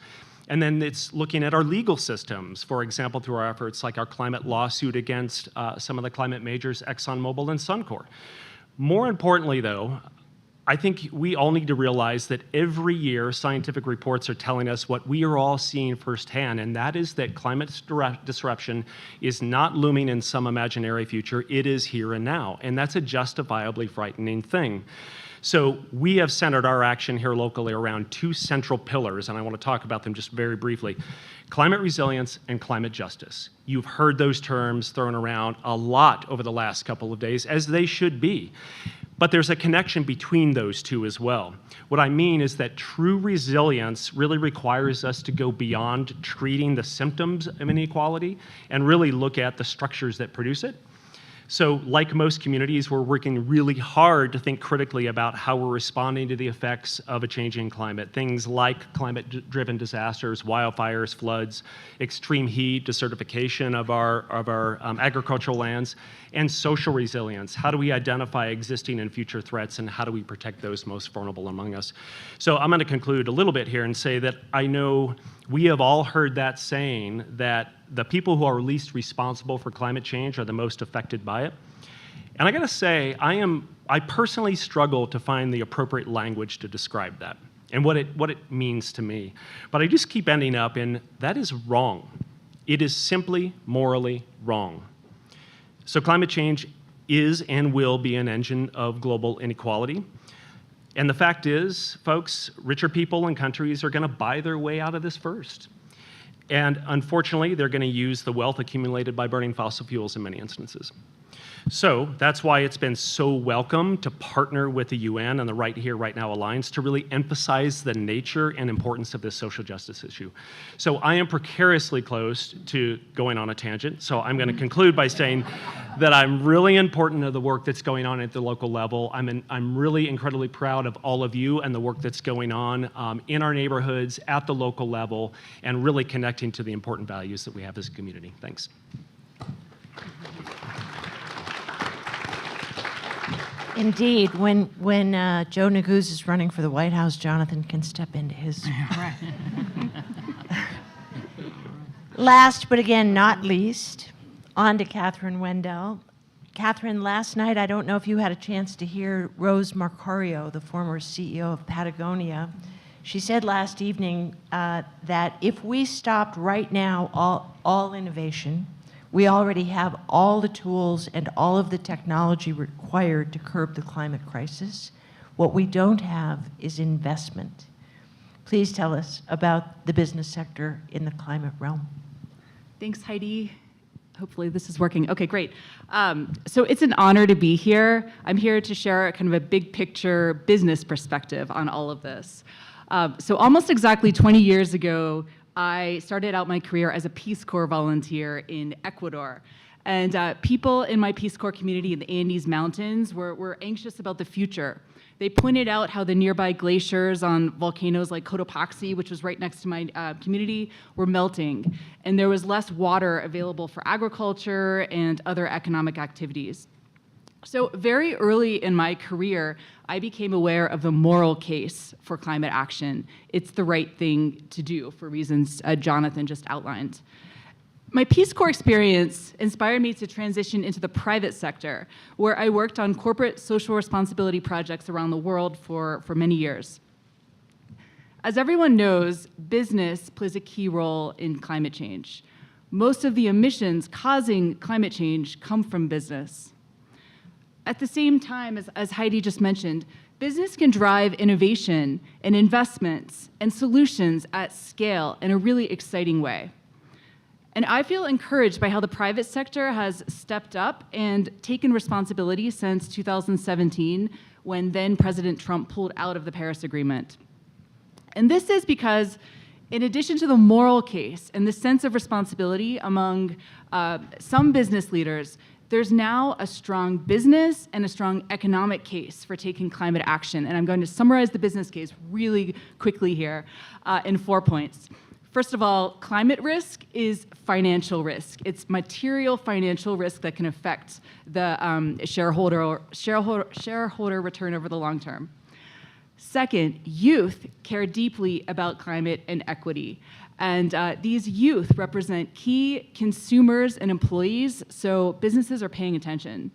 And then it's looking at our legal systems, for example, through our efforts like our climate lawsuit against some of the climate majors, ExxonMobil and Suncor. More importantly, though, I think we all need to realize that every year scientific reports are telling us what we are all seeing firsthand, and that is that climate disruption is not looming in some imaginary future. It is here and now, and that's a justifiably frightening thing. So we have centered our action here locally around 2 central pillars, and I want to talk about them just very briefly: climate resilience and climate justice. You've heard those terms thrown around a lot over the last couple of days, as they should be. But there's a connection between those two as well. What I mean is that true resilience really requires us to go beyond treating the symptoms of inequality and really look at the structures that produce it. So like most communities, we're working really hard to think critically about how we're responding to the effects of a changing climate. Things like climate-driven disasters, wildfires, floods, extreme heat, desertification of our agricultural lands, and social resilience. How do we identify existing and future threats, and how do we protect those most vulnerable among us? So I'm going to conclude a little bit here and say that I know we have all heard that saying that the people who are least responsible for climate change are the most affected by it. And I got to say, I personally struggle to find the appropriate language to describe that and what it means to me. But I just keep ending up in, that is wrong. It is simply morally wrong. So climate change is and will be an engine of global inequality. And the fact is, folks, richer people and countries are going to buy their way out of this first. And unfortunately, they're going to use the wealth accumulated by burning fossil fuels in many instances. So that's why it's been so welcome to partner with the UN and the Right Here, Right Now Alliance to really emphasize the nature and importance of this social justice issue. So I am precariously close to going on a tangent, so I'm going to conclude by saying that I'm really important to the work that's going on at the local level. I'm really incredibly proud of all of you and the work that's going on in our neighborhoods, at the local level, and really connecting to the important values that we have as a community. Thanks. Indeed, when Joe Neguse is running for the White House, Jonathan can step into his. Last, but again, not least, on to Catherine Wendell. Catherine, last night, I don't know if you had a chance to hear Rose Marcario, the former CEO of Patagonia. She said last evening that if we stopped right now all innovation, we already have all the tools and all of the technology required to curb the climate crisis. What we don't have is investment. Please tell us about the business sector in the climate realm. Thanks, Heidi. Hopefully this is working. Okay, great. So it's an honor to be here. I'm here to share kind of a big picture business perspective on all of this. So almost exactly 20 years ago, I started out my career as a Peace Corps volunteer in Ecuador. And people in my Peace Corps community in the Andes Mountains were anxious about the future. They pointed out how the nearby glaciers on volcanoes like Cotopaxi, which was right next to my community, were melting. And there was less water available for agriculture and other economic activities. So very early in my career, I became aware of the moral case for climate action. It's the right thing to do for reasons Jonathan just outlined. My Peace Corps experience inspired me to transition into the private sector, where I worked on corporate social responsibility projects around the world for many years. As everyone knows, business plays a key role in climate change. Most of the emissions causing climate change come from business. At the same time, as Heidi just mentioned, business can drive innovation and investments and solutions at scale in a really exciting way. And I feel encouraged by how the private sector has stepped up and taken responsibility since 2017, when then President Trump pulled out of the Paris Agreement. And this is because, in addition to the moral case and the sense of responsibility among some business leaders, there's now a strong business and a strong economic case for taking climate action. And I'm going to summarize the business case really quickly here in 4 points. First of all, climate risk is financial risk. It's material financial risk that can affect the shareholder return over the long term. Second, youth care deeply about climate and equity. And these youth represent key consumers and employees, so businesses are paying attention.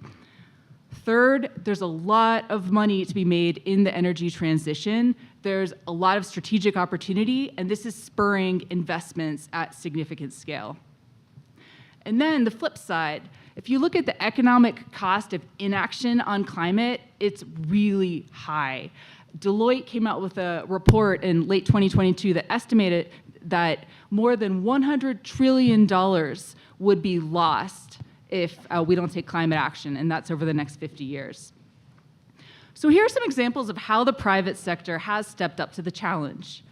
Third, there's a lot of money to be made in the energy transition. There's a lot of strategic opportunity, and this is spurring investments at significant scale. And then the flip side, if you look at the economic cost of inaction on climate, it's really high. Deloitte came out with a report in late 2022 that estimated that more than $100 trillion would be lost if we don't take climate action, and that's over the next 50 years. So here are some examples of how the private sector has stepped up to the challenge.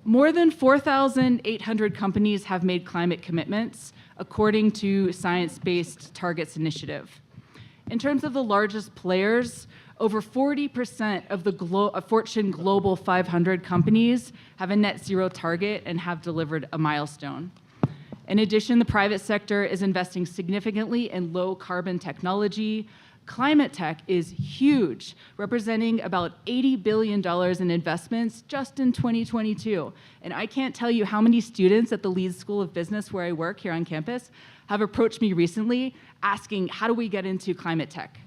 More than 4,800 companies have made climate commitments, according to Science Based Targets Initiative. In terms of the largest players, over 40% of the Fortune Global 500 companies have a net zero target and have delivered a milestone. In addition, the private sector is investing significantly in low carbon technology. Climate tech is huge, representing about $80 billion in investments just in 2022. And I can't tell you how many students at the Leeds School of Business, where I work here on campus, have approached me recently asking, how do we get into climate tech?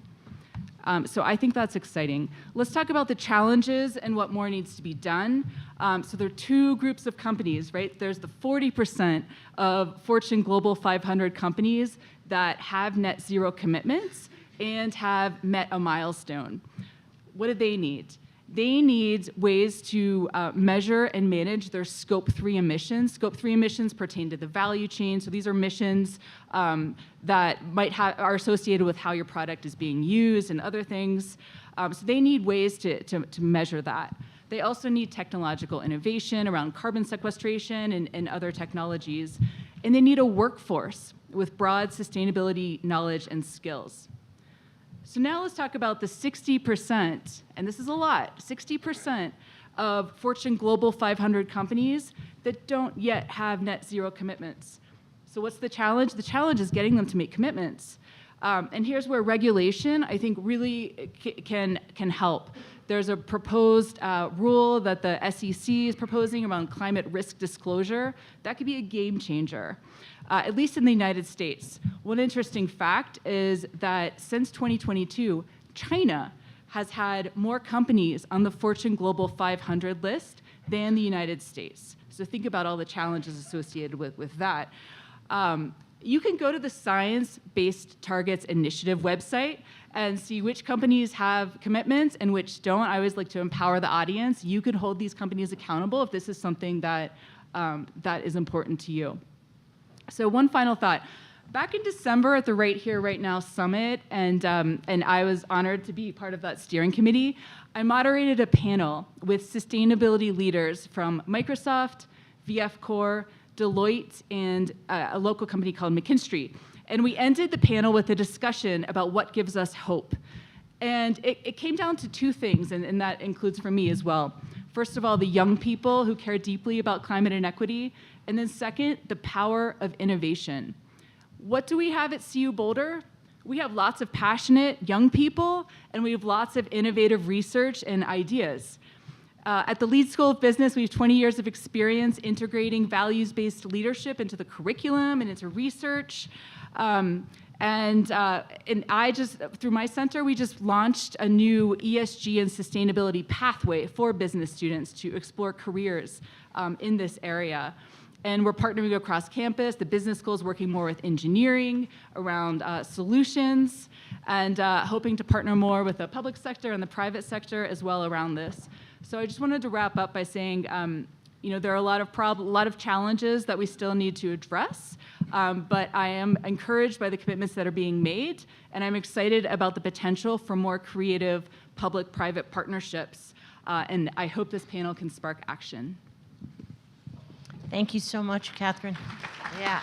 So I think that's exciting. Let's talk about the challenges and what more needs to be done. So there are two groups of companies, right? There's the 40% of Fortune Global 500 companies that have net zero commitments and have met a milestone. What do they need? They need ways to measure and manage their Scope 3 emissions. Scope 3 emissions pertain to the value chain, so these are emissions that are associated with how your product is being used and other things. So they need ways to measure that. They also need technological innovation around carbon sequestration and other technologies. And they need a workforce with broad sustainability knowledge and skills. So now let's talk about the 60%, and this is a lot, 60% of Fortune Global 500 companies that don't yet have net zero commitments. So what's the challenge? The challenge is getting them to make commitments. And here's where regulation, I think, really can help. There's a proposed rule that the SEC is proposing around climate risk disclosure. That could be a game changer. At least in the United States. One interesting fact is that since 2022, China has had more companies on the Fortune Global 500 list than the United States. So think about all the challenges associated with that. You can go to the Science Based Targets Initiative website and see which companies have commitments and which don't. I always like to empower the audience. You can hold these companies accountable if this is something that is important to you. So one final thought. Back in December at the Right Here, Right Now Summit, and I was honored to be part of that steering committee, I moderated a panel with sustainability leaders from Microsoft, VF Corps, Deloitte, and a local company called McKinstry. And we ended the panel with a discussion about what gives us hope. And it came down to two things, and that includes for me as well. First of all, the young people who care deeply about climate inequity, and then second, the power of innovation. What do we have at CU Boulder? We have lots of passionate young people, and we have lots of innovative research and ideas. At the Leeds School of Business, we have 20 years of experience integrating values-based leadership into the curriculum and into research. And I just, through my center, we just launched a new ESG and sustainability pathway for business students to explore careers in this area. And we're partnering across campus. The business school is working more with engineering around solutions, and hoping to partner more with the public sector and the private sector as well around this. So I just wanted to wrap up by saying, there are a lot of challenges that we still need to address, but I am encouraged by the commitments that are being made, and I'm excited about the potential for more creative public-private partnerships, and I hope this panel can spark action. Thank you so much, Catherine. Yeah.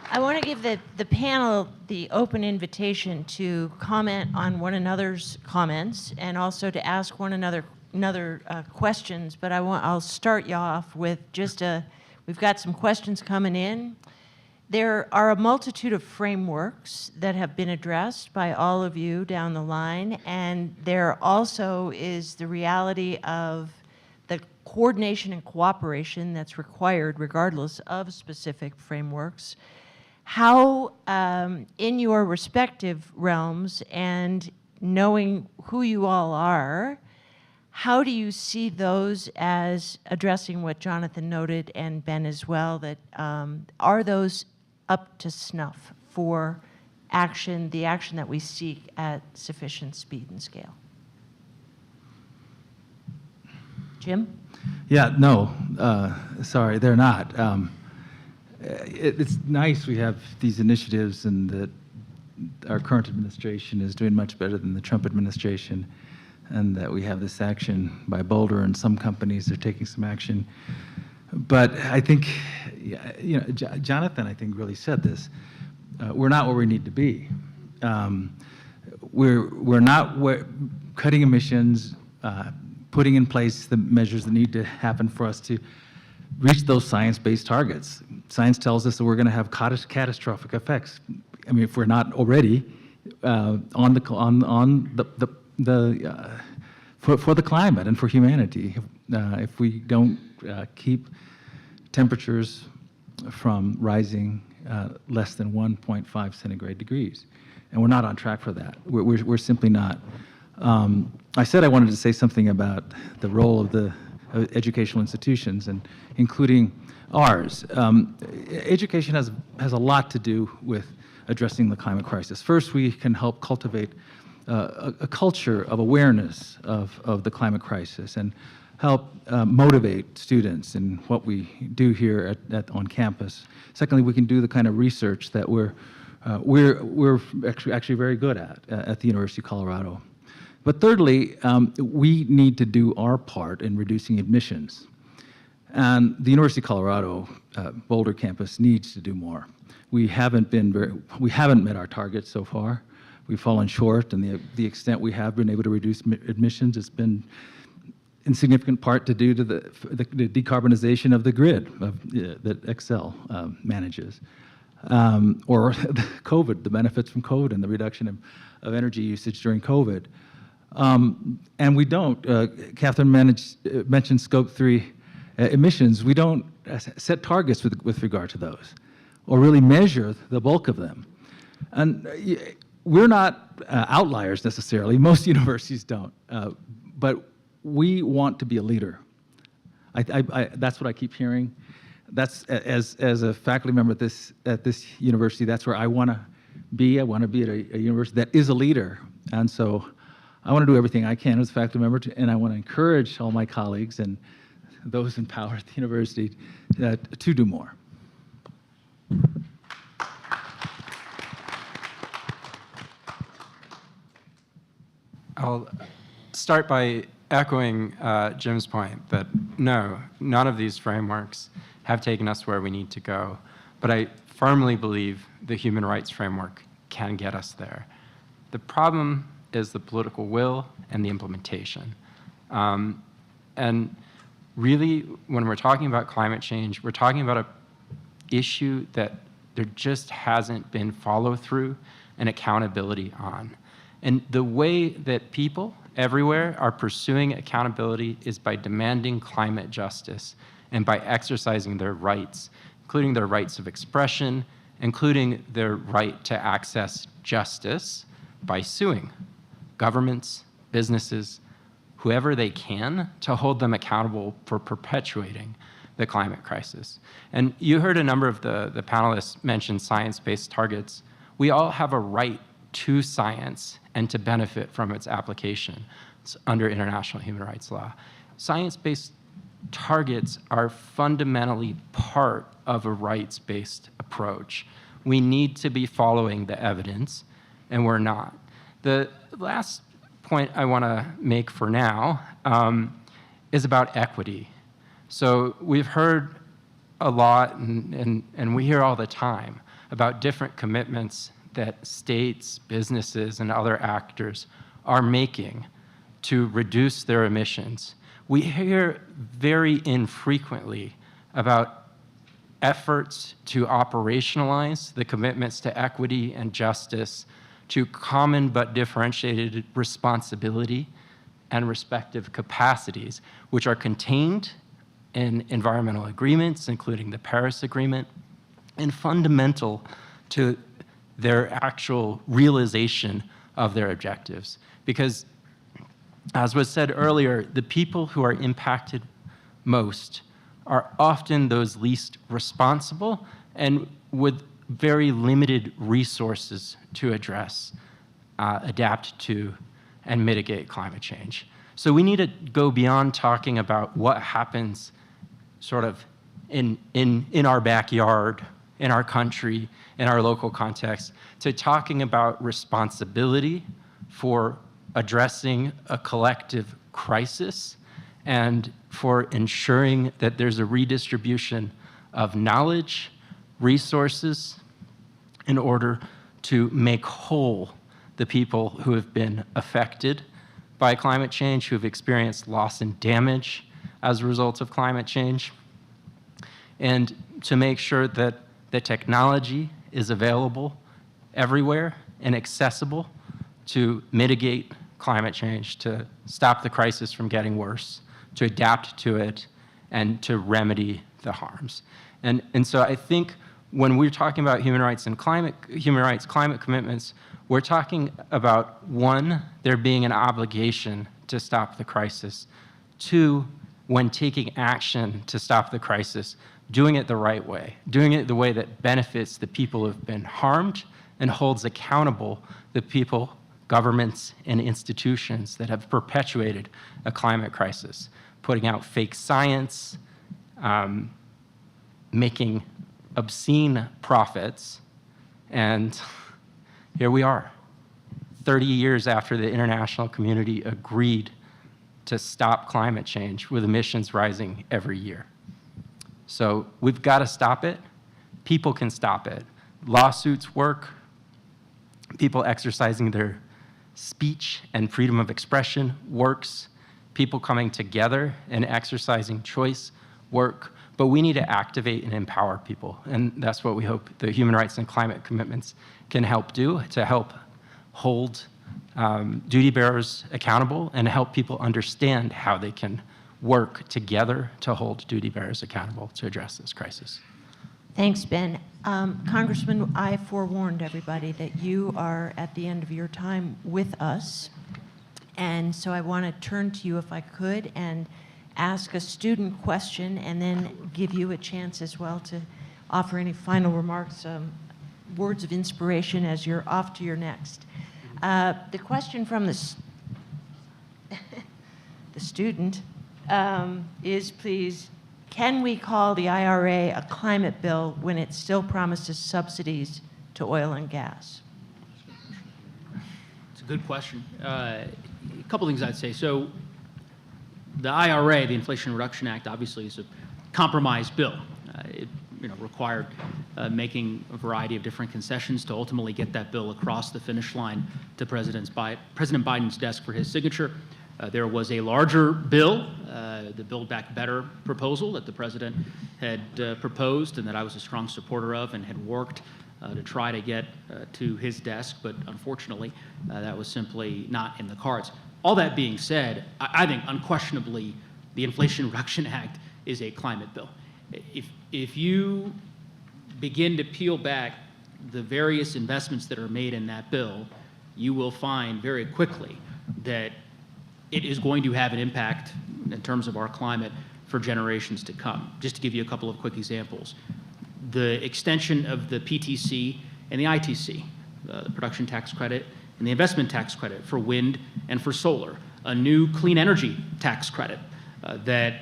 I want to give the panel the open invitation to comment on one another's comments and also to ask one another questions, but I'll start you off with we've got some questions coming in. There are a multitude of frameworks that have been addressed by all of you down the line, and there also is the reality of the coordination and cooperation that's required regardless of specific frameworks. How, in your respective realms and knowing who you all are, how do you see those as addressing what Jonathan noted and Ben as well, that are those up to snuff for action, the action that we seek at sufficient speed and scale? Jim? Yeah, no, sorry, they're not. It's nice we have these initiatives and that our current administration is doing much better than the Trump administration, and that we have this action by Boulder, and some companies are taking some action. But I think, Jonathan, I think, really said this. We're not where we need to be. We're not cutting emissions, putting in place the measures that need to happen for us to reach those science-based targets. Science tells us that we're going to have catastrophic effects. I mean, if we're not already for the climate and for humanity, if we don't keep temperatures from rising less than 1.5 centigrade degrees, and we're not on track for that. We're simply not. I said I wanted to say something about the role of the educational institutions, and including ours. Education has a lot to do with addressing the climate crisis. First, we can help cultivate a culture of awareness of the climate crisis and help motivate students in what we do here on campus. Secondly, we can do the kind of research that we're actually very good at the University of Colorado. But thirdly, we need to do our part in reducing emissions. And the University of Colorado Boulder campus needs to do more. We haven't met our targets so far. We've fallen short, and the extent we have been able to reduce emissions has been in significant part to due to the decarbonization of the grid that Excel manages. Or COVID, the benefits from COVID and the reduction of energy usage during COVID. And we don't, Catherine mentioned Scope 3 emissions. We don't set targets with regard to those, or really measure the bulk of them. And we're not outliers necessarily. Most universities don't. But we want to be a leader. That's what I keep hearing. That's, as a faculty member at this university, that's where I want to be. I want to be at a university that is a leader. And so I want to do everything I can as a faculty member, and I want to encourage all my colleagues and those in power at the university to do more. I'll start by echoing Jim's point that no, none of these frameworks have taken us where we need to go. But I firmly believe the human rights framework can get us there. The problem is the political will and the implementation. And really, when we're talking about climate change, we're talking about an issue that there just hasn't been follow-through and accountability on. And the way that people everywhere are pursuing accountability is by demanding climate justice and by exercising their rights, including their rights of expression, including their right to access justice by suing governments, businesses, whoever they can, to hold them accountable for perpetuating the climate crisis. And you heard a number of the panelists mention science-based targets. We all have a right to science and to benefit from its application. It's under international human rights law. Science-based targets are fundamentally part of a rights-based approach. We need to be following the evidence, and we're not. The last point I want to make for now is about equity. So we've heard a lot, and we hear all the time about different commitments that states, businesses, and other actors are making to reduce their emissions. We hear very infrequently about efforts to operationalize the commitments to equity and justice, to common but differentiated responsibility and respective capacities, which are contained in environmental agreements, including the Paris Agreement, and fundamental to their actual realization of their objectives. Because, as was said earlier, the people who are impacted most are often those least responsible and with very limited resources to address, adapt to, and mitigate climate change. So we need to go beyond talking about what happens sort of in our backyard, in our country, in our local context, to talking about responsibility for addressing a collective crisis and for ensuring that there's a redistribution of knowledge, resources, in order to make whole the people who have been affected by climate change, who have experienced loss and damage as a result of climate change, and to make sure that the technology is available everywhere and accessible to mitigate climate change, to stop the crisis from getting worse, to adapt to it, and to remedy the harms. And so I think when we're talking about human rights, climate commitments, we're talking about, one, there being an obligation to stop the crisis. Two, when taking action to stop the crisis, doing it the right way, doing it the way that benefits the people who have been harmed and holds accountable the people, governments, and institutions that have perpetuated a climate crisis, putting out fake science, making obscene profits, and here we are, 30 years after the international community agreed to stop climate change with emissions rising every year. So we've got to stop it. People can stop it. Lawsuits work. People exercising their speech and freedom of expression works. People coming together and exercising choice work. But we need to activate and empower people. And that's what we hope the human rights and climate commitments can help do, to help hold duty bearers accountable and help people understand how they can work together to hold duty bearers accountable to address this crisis. Thanks, Ben. Congressman, I forewarned everybody that you are at the end of your time with us. And so I want to turn to you, if I could, and ask a student question and then give you a chance as well to offer any final remarks, words of inspiration as you're off to your next. The question from the student is, please, can we call the IRA a climate bill when it still promises subsidies to oil and gas? It's a good question. a couple things I'd say. So the IRA, the Inflation Reduction Act, obviously is a compromise bill. It required making a variety of different concessions to ultimately get that bill across the finish line to President Biden's desk for his signature. There was a larger bill, the Build Back Better proposal that the president had proposed and that I was a strong supporter of and had worked to try to get to his desk, but unfortunately, that was simply not in the cards. All that being said, I think unquestionably the Inflation Reduction Act is a climate bill. If you begin to peel back the various investments that are made in that bill, you will find very quickly that it is going to have an impact in terms of our climate for generations to come. Just to give you a couple of quick examples. The extension of the PTC and the ITC, the production tax credit and the investment tax credit for wind and for solar, a new clean energy tax credit that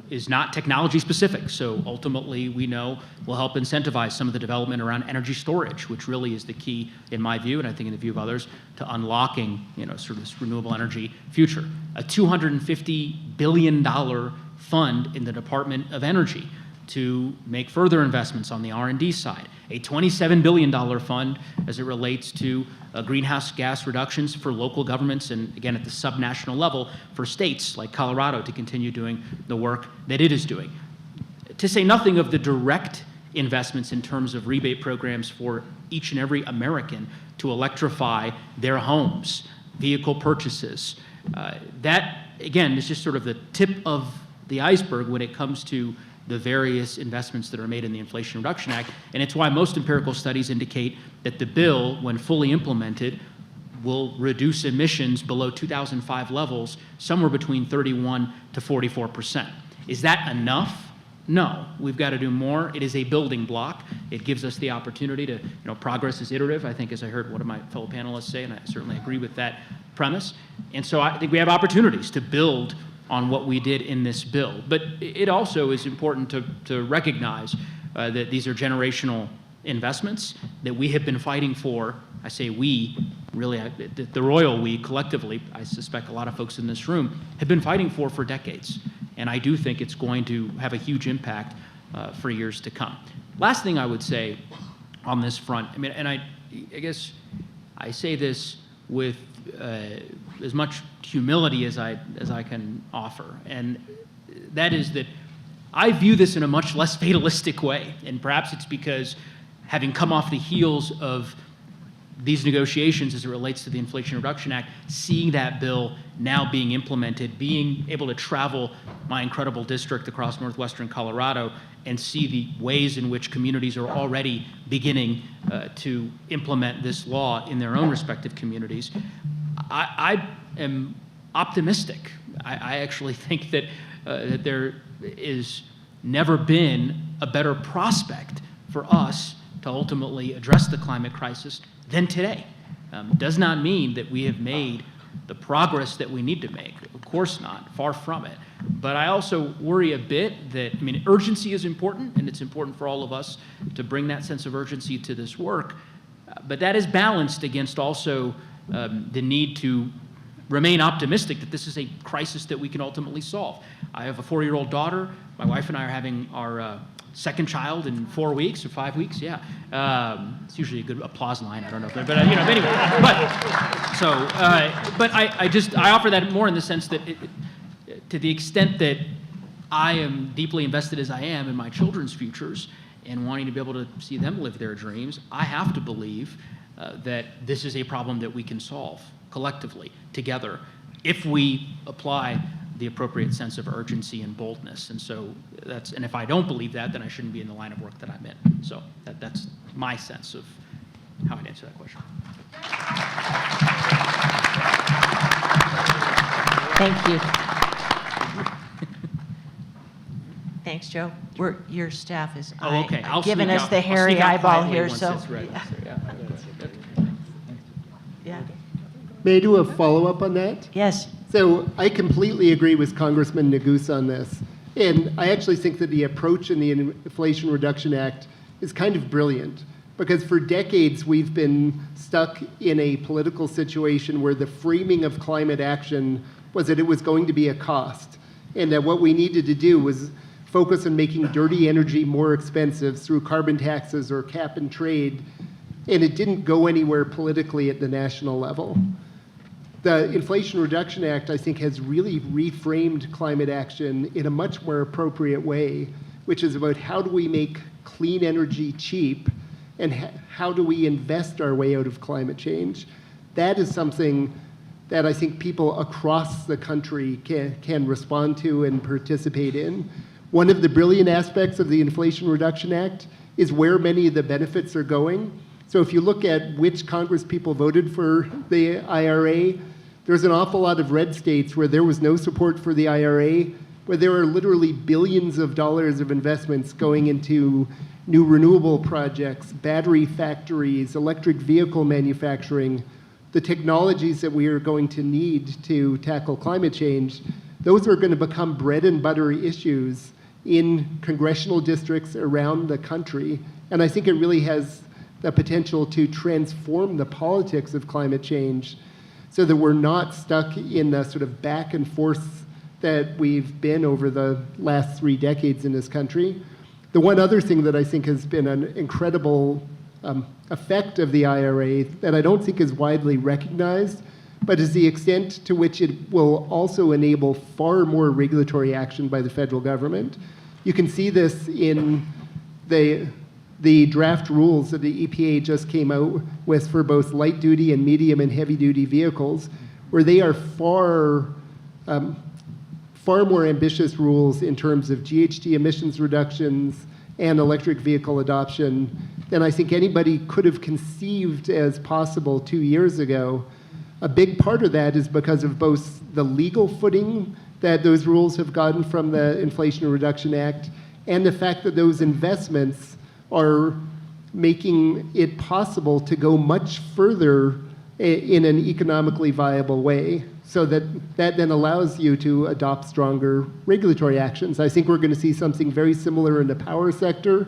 is not technology specific. So ultimately, we know will help incentivize some of the development around energy storage, which really is the key, in my view, and I think in the view of others, to unlocking sort of this renewable energy future. A $250 billion fund in the Department of Energy to make further investments on the R&D side, a $27 billion fund as it relates to greenhouse gas reductions for local governments and, again, at the subnational level for states like Colorado to continue doing the work that it is doing. To say nothing of the direct investments in terms of rebate programs for each and every American to electrify their homes, vehicle purchases. That, again, is just sort of the tip of the iceberg when it comes to the various investments that are made in the Inflation Reduction Act, and it's why most empirical studies indicate that the bill, when fully implemented, will reduce emissions below 2005 levels somewhere between 31 to 44%. Is that enough? No, we've got to do more. It is a building block. It gives us the opportunity to, progress is iterative, I think, as I heard one of my fellow panelists say, and I certainly agree with that premise. And so I think we have opportunities to build on what we did in this bill. But it also is important to recognize that these are generational investments that we have been fighting for. I say we, really, the royal we, collectively, I suspect a lot of folks in this room, have been fighting for decades. And I do think it's going to have a huge impact for years to come. Last thing I would say on this front, I guess I say this with as much humility as I can offer, and that is that I view this in a much less fatalistic way, and perhaps it's because having come off the heels of these negotiations as it relates to the Inflation Reduction Act, seeing that bill now being implemented, being able to travel my incredible district across northwestern Colorado and see the ways in which communities are already beginning to implement this law in their own respective communities, I am optimistic. I actually think that there is never been a better prospect for us to ultimately address the climate crisis than today. Does not mean that we have made the progress that we need to make. Of course not, far from it. But I also worry a bit that, urgency is important, and it's important for all of us to bring that sense of urgency to this work, but that is balanced against also the need to remain optimistic that this is a crisis that we can ultimately solve. I have a 4-year-old daughter. My wife and I are having our second child in 4 weeks or 5 weeks. Yeah, it's usually a good applause line. I don't know, but anyway. But I offer that more in the sense that to the extent that I am deeply invested as I am in my children's futures and wanting to be able to see them live their dreams, I have to believe that this is a problem that we can solve collectively, together, if we apply the appropriate sense of urgency and boldness. And so and if I don't believe that, then I shouldn't be in the line of work that I'm in. So that's my sense of how I'd answer that question. Thank you. Thanks, Joe. Your staff is okay. giving us the hairy eyeball here. So, yeah. May I do a follow-up on that? Yes. So I completely agree with Congressman Neguse on this. And I actually think that the approach in the Inflation Reduction Act is kind of brilliant. Because for decades, we've been stuck in a political situation where the framing of climate action was that it was going to be a cost, and that what we needed to do was focus on making dirty energy more expensive through carbon taxes or cap and trade, and it didn't go anywhere politically at the national level. The Inflation Reduction Act, I think, has really reframed climate action in a much more appropriate way, which is about how do we make clean energy cheap, and how do we invest our way out of climate change. That is something that I think people across the country can respond to and participate in. One of the brilliant aspects of the Inflation Reduction Act is where many of the benefits are going. So if you look at which Congress people voted for the IRA, there's an awful lot of red states where there was no support for the IRA, where there are literally billions of dollars of investments going into new renewable projects, battery factories, electric vehicle manufacturing, the technologies that we are going to need to tackle climate change. Those are going to become bread and butter issues in congressional districts around the country. And I think it really has the potential to transform the politics of climate change so that we're not stuck in the sort of back and forth that we've been over the last 3 decades in this country. The one other thing that I think has been an incredible effect of the IRA that I don't think is widely recognized, but is the extent to which it will also enable far more regulatory action by the federal government. You can see this in the draft rules that the EPA just came out with for both light duty and medium and heavy duty vehicles, where they are far more ambitious rules in terms of GHG emissions reductions and electric vehicle adoption than I think anybody could have conceived as possible 2 years ago. A big part of that is because of both the legal footing that those rules have gotten from the Inflation Reduction Act and the fact that those investments are making it possible to go much further in an economically viable way, so that then allows you to adopt stronger regulatory actions. I think we're going to see something very similar in the power sector,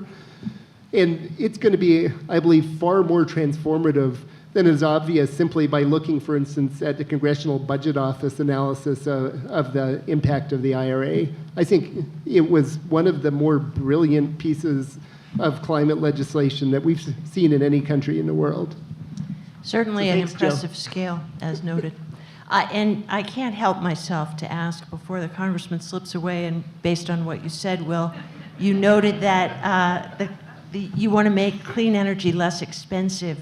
and it's going to be, I believe, far more transformative than is obvious simply by looking, for instance, at the Congressional Budget Office analysis of the impact of the IRA. I think it was one of the more brilliant pieces of climate legislation that we've seen in any country in the world. Certainly So an thanks, impressive Joe. scale, as noted. And I can't help myself to ask before the congressman slips away, and based on what you said, Will, you noted that you want to make clean energy less expensive.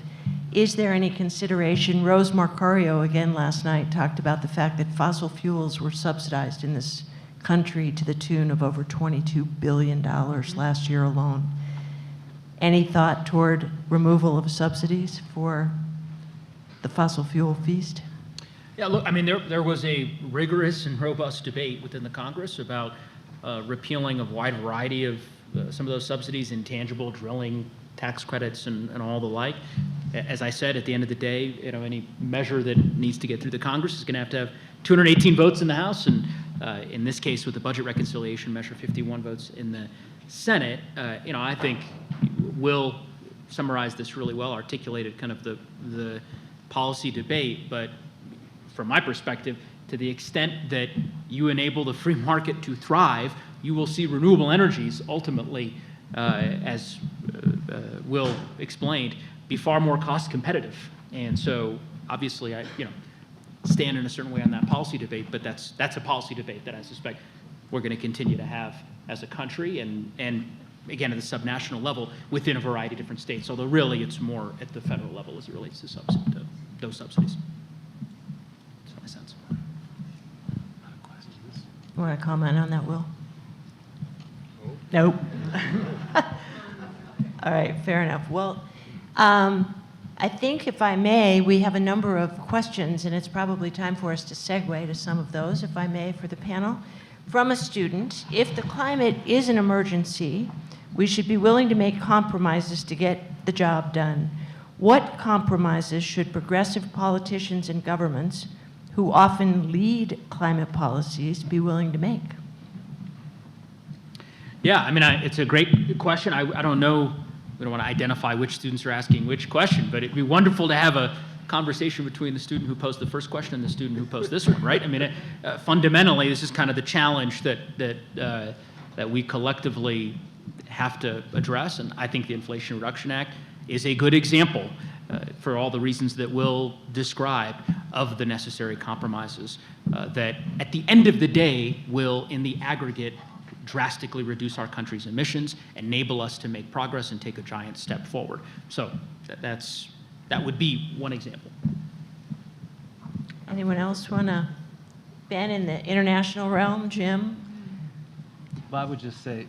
Is there any consideration? Rose Marcario, again last night, talked about the fact that fossil fuels were subsidized in this country to the tune of over $22 billion last year alone. Any thought toward removal of subsidies for the fossil fuel feast? Yeah, look, I mean, there was a rigorous and robust debate within the Congress about repealing a wide variety of some of those subsidies, intangible drilling, tax credits, and all the like. As I said, at the end of the day, any measure that needs to get through the Congress is going to have 218 votes in the House, and in this case, with the budget reconciliation measure, 51 votes in the Senate. I think Will summarized this really well, articulated kind of the policy debate, but from my perspective, to the extent that you enable the free market to thrive, you will see renewable energies ultimately, as Will explained, be far more cost competitive. And so obviously I stand in a certain way on that policy debate, but that's a policy debate that I suspect we're going to continue to have as a country and again at the subnational level within a variety of different states, although really it's more at the federal level as it relates to those subsidies. That's my sense. You want to comment on that, Will? Nope. All right, fair enough. Well, I think, if I may, we have a number of questions, and it's probably time for us to segue to some of those, if I may, for the panel. From a student, if the climate is an emergency, we should be willing to make compromises to get the job done. What compromises should progressive politicians and governments, who often lead climate policies, be willing to make? Yeah, I mean, it's a great question. I don't know we don't want to identify which students are asking which question, but it'd be wonderful to have a conversation between the student who posed the first question and the student who posed this one, right? I mean, fundamentally, this is kind of the challenge that we collectively have to address, and I think the Inflation Reduction Act is a good example for all the reasons that Will described of the necessary compromises that at the end of the day will, in the aggregate, drastically reduce our country's emissions, enable us to make progress and take a giant step forward. So that would be one example. Anyone else want to? Ben, in the international realm, Jim? Well, I would just say,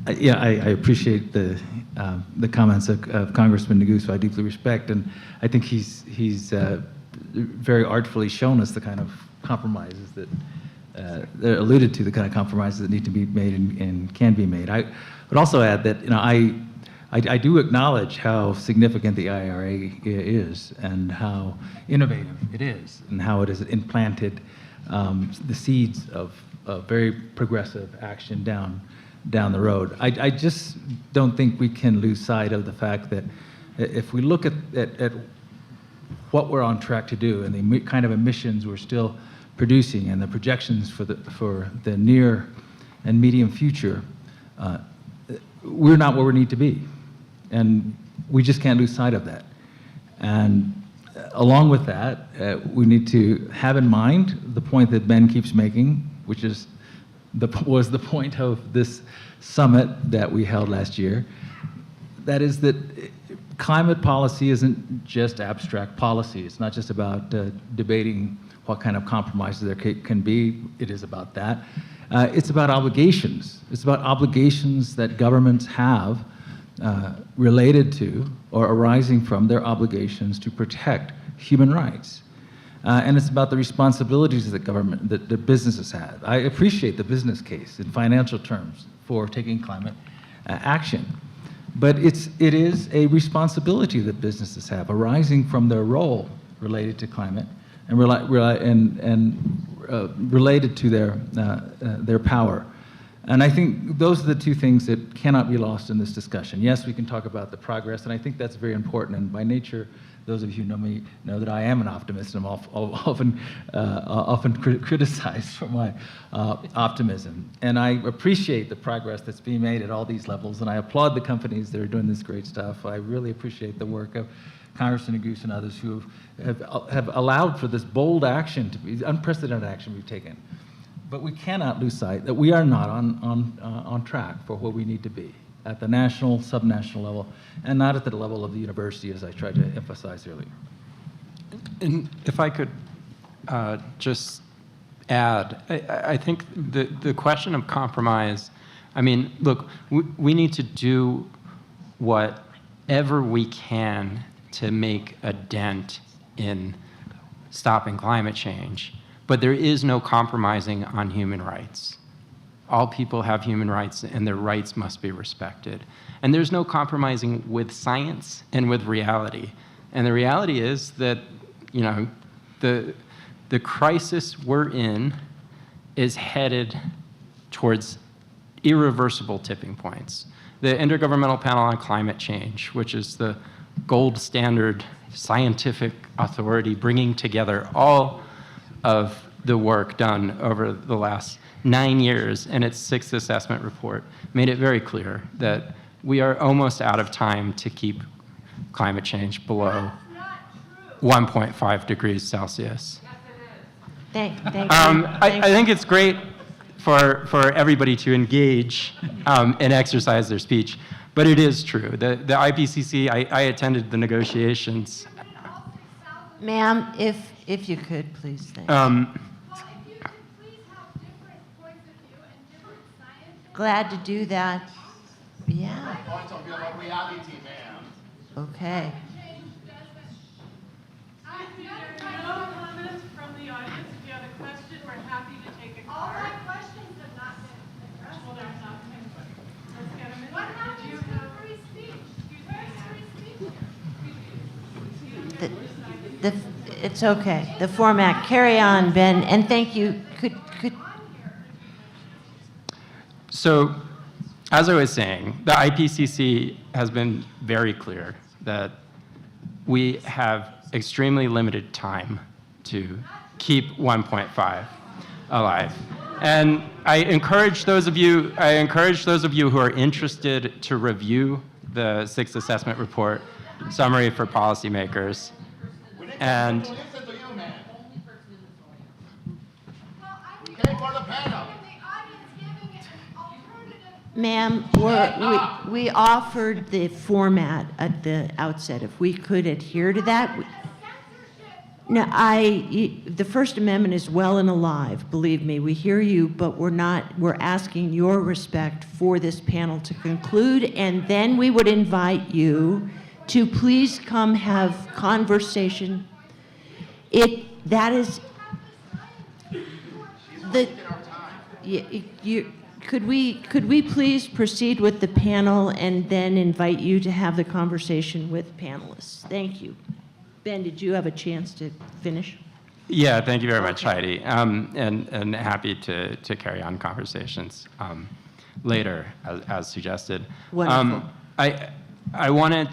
I appreciate the comments of Congressman Neguse, who I deeply respect, and I think he's very artfully shown us the kind of compromises that alluded to, the kind of compromises that need to be made and can be made. I would also add that I do acknowledge how significant the IRA is and how innovative it is and how it has implanted the seeds of very progressive action down the road. I just don't think we can lose sight of the fact that if we look at what we're on track to do and the kind of emissions we're still producing and the projections for the near and medium future, we're not where we need to be. And we just can't lose sight of that. And along with that, we need to have in mind the point that Ben keeps making, which is was the point of this summit that we held last year. That is that climate policy isn't just abstract policy. It's not just about debating what kind of compromises there can be. It is about that. It's about obligations. It's about obligations that governments have related to or arising from their obligations to protect human rights. And it's about the responsibilities that the businesses have. I appreciate the business case in financial terms for taking climate action. But it is a responsibility that businesses have arising from their role related to climate and related to their power. And I think those are the two things that cannot be lost in this discussion. Yes, we can talk about the progress, and I think that's very important. And by nature, those of you who know me know that I am an optimist, and I'm often criticized for my optimism. And I appreciate the progress that's being made at all these levels, and I applaud the companies that are doing this great stuff. I really appreciate the work of Congressman Neguse and others who have allowed for this bold action to be unprecedented action we've taken. But we cannot lose sight that we are not on track for where we need to be at the national, subnational level, and not at the level of the university, as I tried to emphasize earlier. And if I could just add, I think the question of compromise, I mean, look, we need to do whatever we can to make a dent in stopping climate change, but there is no compromising on human rights. All people have human rights, and their rights must be respected. And there's no compromising with science and with reality. And the reality is that, you know, the crisis we're in is headed towards irreversible tipping points. The Intergovernmental Panel on Climate Change, which is the gold standard scientific authority bringing together all of the work done over the last 9 years in its 6th assessment report, made it very clear that we are almost out of time to keep climate change below 1.5 degrees Celsius. Thank you. I think it's great for everybody to engage and exercise their speech, but it is true. The IPCC, I attended the negotiations. Ma'am, if you could, please, thank you. Glad to do that. Yeah. Okay. No comments from the audience. If you have a question, we're happy to take a card. All my questions have not been addressed. Well, there's not. Let's get them in. What happened to the free speech? Where's free speech? It's okay. The format. Carry on, Ben, and thank you. Could So as I was saying, the IPCC has been very clear that we have extremely limited time to keep 1.5 alive. And I encourage those of you who are interested to review the sixth assessment report summary for policymakers. And Ma'am, we offered the format at the outset. If we could adhere to that. No, the First Amendment is well and alive, believe me. We hear you, but we're asking your respect for this panel to conclude, and then we would invite you to please come have conversation. That is, could we please proceed with the panel and then invite you to have the conversation with panelists? Thank you. Ben, did you have a chance to finish? yeah, thank you very much, Heidi, and happy to carry on conversations later, as suggested. Wonderful. I wanted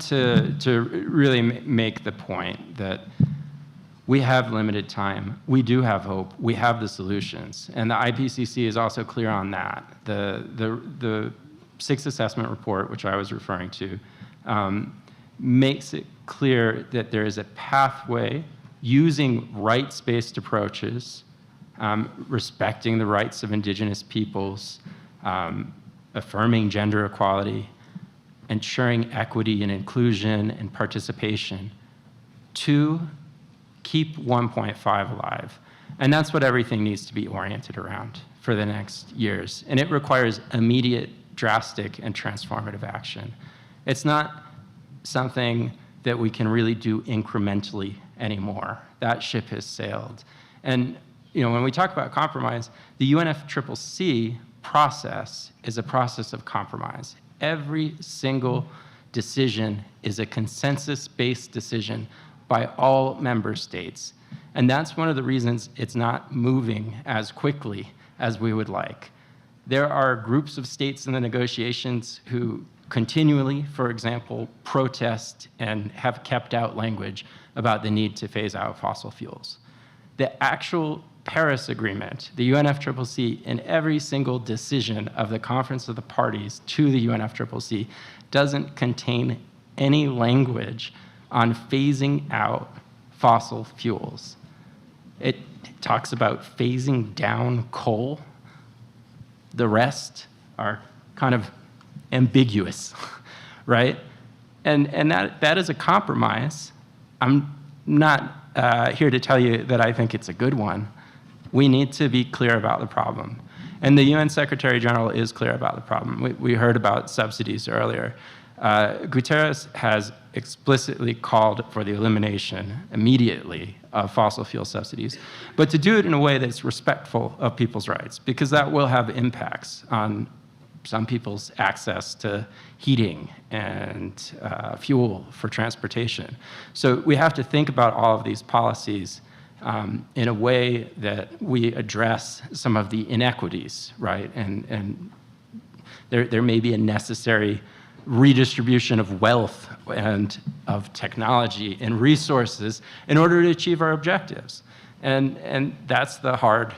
to really make the point that we have limited time. We do have hope. We have the solutions, and the IPCC is also clear on that. The sixth assessment report, which I was referring to, makes it clear that there is a pathway using rights-based approaches, respecting the rights of indigenous peoples, affirming gender equality, ensuring equity and inclusion and participation to keep 1.5 alive. And that's what everything needs to be oriented around for the next years. And it requires immediate, drastic, and transformative action. It's not something that we can really do incrementally anymore. That ship has sailed. And when we talk about compromise, the UNFCCC process is a process of compromise. Every single decision is a consensus-based decision by all member states. And that's one of the reasons it's not moving as quickly as we would like. There are groups of states in the negotiations who continually, for example, protest and have kept out language about the need to phase out fossil fuels. The actual Paris Agreement, the UNFCCC, in every single decision of the Conference of the Parties to the UNFCCC doesn't contain any language on phasing out fossil fuels. It talks about phasing down coal. The rest are kind of ambiguous, right? And that is a compromise. I'm not here to tell you that I think it's a good one. We need to be clear about the problem. And the UN Secretary General is clear about the problem. We heard about subsidies earlier. Guterres has explicitly called for the elimination immediately of fossil fuel subsidies, but to do it in a way that's respectful of people's rights, because that will have impacts on some people's access to heating and fuel for transportation. So we have to think about all of these policies in a way that we address some of the inequities, right? And there may be a necessary redistribution of wealth and of technology and resources in order to achieve our objectives. And that's the hard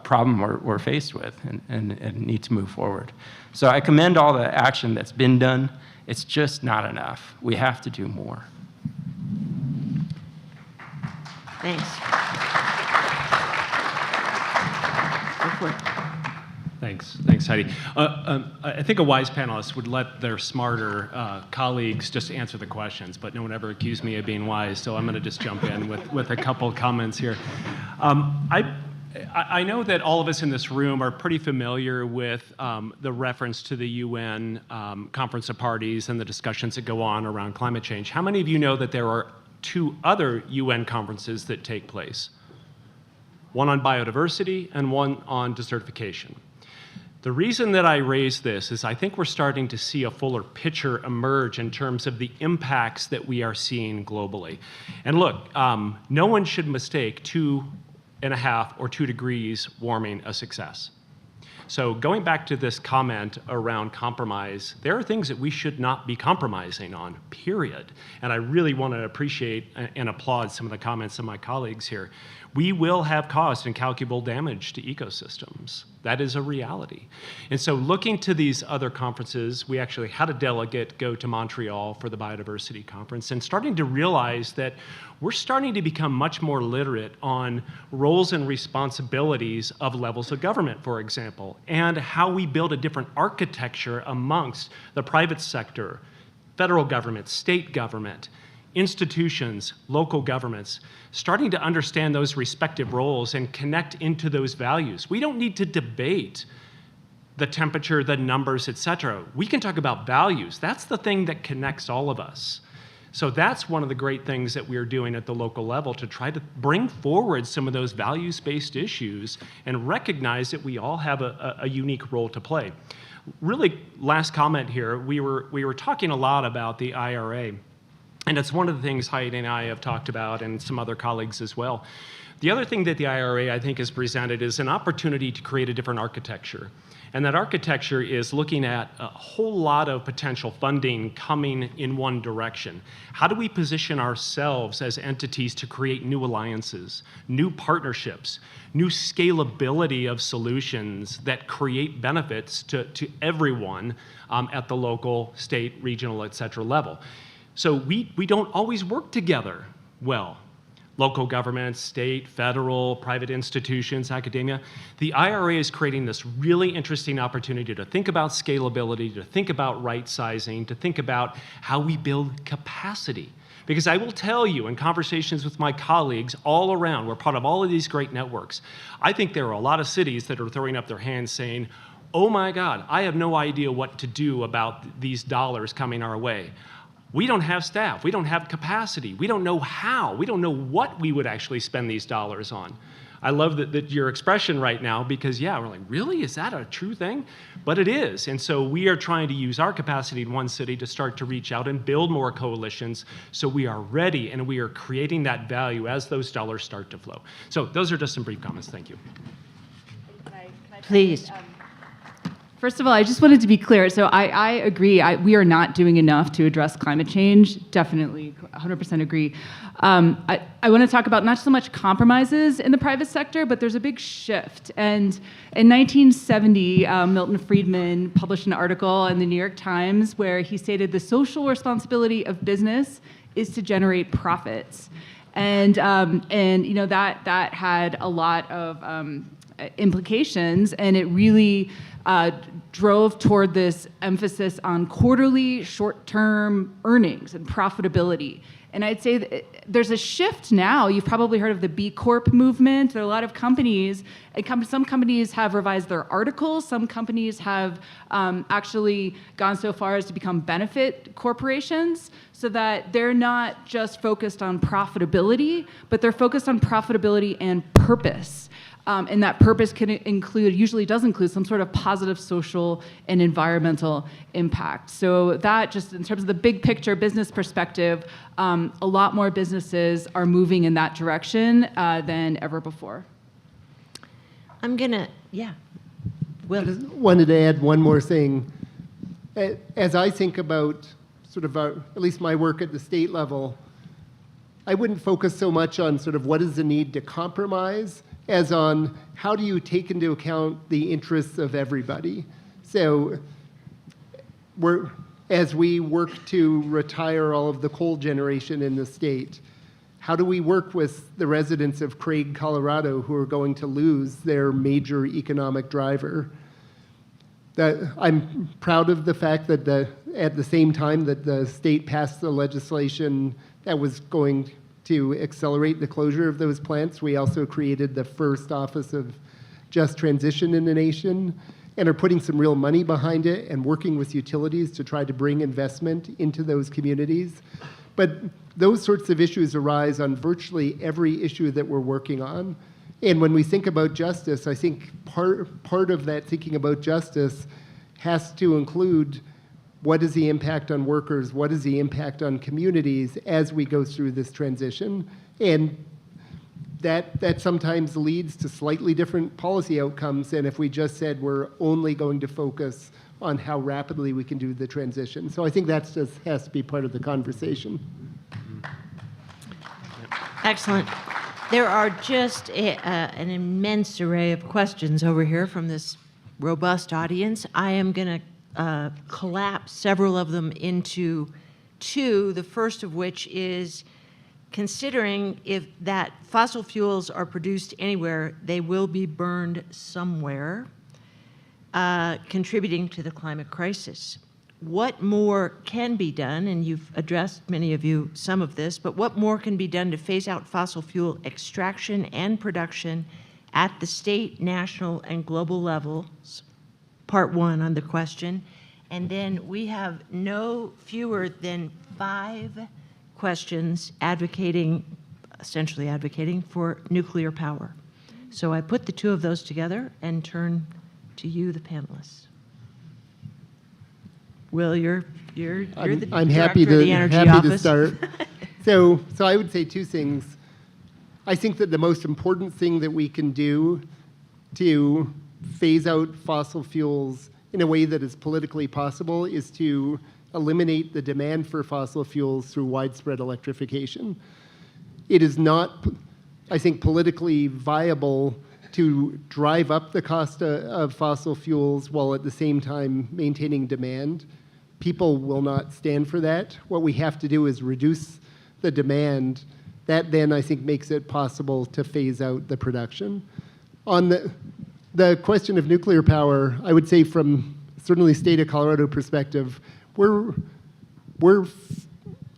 problem we're faced with and need to move forward. So I commend all the action that's been done. It's just not enough. We have to do more. Thanks. Go for it. Thanks, Heidi. I think a wise panelist would let their smarter colleagues just answer the questions, but no one ever accused me of being wise, so I'm going to just jump in with a couple comments here. I know that all of us in this room are pretty familiar with the reference to the UN Conference of Parties and the discussions that go on around climate change. How many of you know that there are 2 other UN conferences that take place? One on biodiversity and one on desertification. The reason that I raise this is I think we're starting to see a fuller picture emerge in terms of the impacts that we are seeing globally. And look, no one should mistake 2.5 or 2 degrees warming a success. So going back to this comment around compromise, there are things that we should not be compromising on, period. And I really want to appreciate and applaud some of the comments of my colleagues here. We will have cost and calculable damage to ecosystems. That is a reality. And so looking to these other conferences, we actually had a delegate go to Montreal for the biodiversity conference and starting to realize that we're starting to become much more literate on roles and responsibilities of levels of government, for example, and how we build a different architecture amongst the private sector, federal government, state government, institutions, local governments, starting to understand those respective roles and connect into those values. We don't need to debate the temperature, the numbers, et cetera. We can talk about values. That's the thing that connects all of us. So that's one of the great things that we're doing at the local level to try to bring forward some of those values-based issues and recognize that we all have a unique role to play. Really, last comment here, we were talking a lot about the IRA. And it's one of the things Heidi and I have talked about, and some other colleagues as well. The other thing that the IRA, I think, has presented is an opportunity to create a different architecture. And that architecture is looking at a whole lot of potential funding coming in one direction. How do we position ourselves as entities to create new alliances, new partnerships, new scalability of solutions that create benefits to everyone at the local, state, regional, et cetera level? So we don't always work together well. Local governments, state, federal, private institutions, academia. The IRA is creating this really interesting opportunity to think about scalability, to think about right sizing, to think about how we build capacity. Because I will tell you, in conversations with my colleagues all around, we're part of all of these great networks, I think there are a lot of cities that are throwing up their hands saying, oh my God, I have no idea what to do about these dollars coming our way. We don't have staff, we don't have capacity, we don't know how, we don't know what we would actually spend these dollars on. I love that your expression right now because yeah, we're like, really, is that a true thing? But it is, and so we are trying to use our capacity in one city to start to reach out and build more coalitions so we are ready and we are creating that value as those dollars start to flow. So those are just some brief comments, thank you. Please. First of all, I just wanted to be clear. So I agree. We are not doing enough to address climate change. Definitely, 100% agree. I want to talk about not so much compromises in the private sector, but there's a big shift. And in 1970, Milton Friedman published an article in the New York Times where he stated the social responsibility of business is to generate profits. And you know that had a lot of implications, and it really drove toward this emphasis on quarterly short-term earnings and profitability. And I'd say that there's a shift now. You've probably heard of the B Corp movement. There are a lot of companies, and some companies have revised their articles. Some companies have actually gone so far as to become benefit corporations so that they're not just focused on profitability, but they're focused on profitability and purpose. And that purpose can include, usually does include, some sort of positive social and environmental impact. So that, just in terms of the big picture business perspective, a lot more businesses are moving in that direction than ever before. I'm gonna, yeah. Will. I just wanted to add one more thing. As I think about sort of at least my work at the state level, I wouldn't focus so much on sort of what is the need to compromise as on how do you take into account the interests of everybody. So as we work to retire all of the coal generation in the state, how do we work with the residents of Craig, Colorado, who are going to lose their major economic driver? I'm proud of the fact that at the same time that the state passed the legislation that was going to accelerate the closure of those plants, we also created the first Office of Just Transition in the nation and are putting some real money behind it and working with utilities to try to bring investment into those communities. But those sorts of issues arise on virtually every issue that we're working on. And when we think about justice, I think part of that thinking about justice has to include what is the impact on workers, what is the impact on communities as we go through this transition. And that sometimes leads to slightly different policy outcomes than if we just said we're only going to focus on how rapidly we can do the transition. So I think that just has to be part of the conversation. Excellent. There are just an immense array of questions over here from this robust audience. I am going to collapse several of them into two, the first of which is considering if that fossil fuels are produced anywhere, they will be burned somewhere, contributing to the climate crisis. What more can be done, and you've addressed, many of you, some of this, but what more can be done to phase out fossil fuel extraction and production at the state, national, and global levels? Part one on the question. And then we have no fewer than 5 questions essentially advocating for nuclear power. So I put the two of those together and turn to you, the panelists. Will, you're the I'm director happy of the Energy Office. to start. So I would say 2 things. I think that the most important thing that we can do to phase out fossil fuels in a way that is politically possible is to eliminate the demand for fossil fuels through widespread electrification. It is not, I think, politically viable to drive up the cost of fossil fuels while at the same time maintaining demand. People will not stand for that. What we have to do is reduce the demand. That then, I think, makes it possible to phase out the production. On the question of nuclear power, I would say from certainly state of Colorado perspective, we're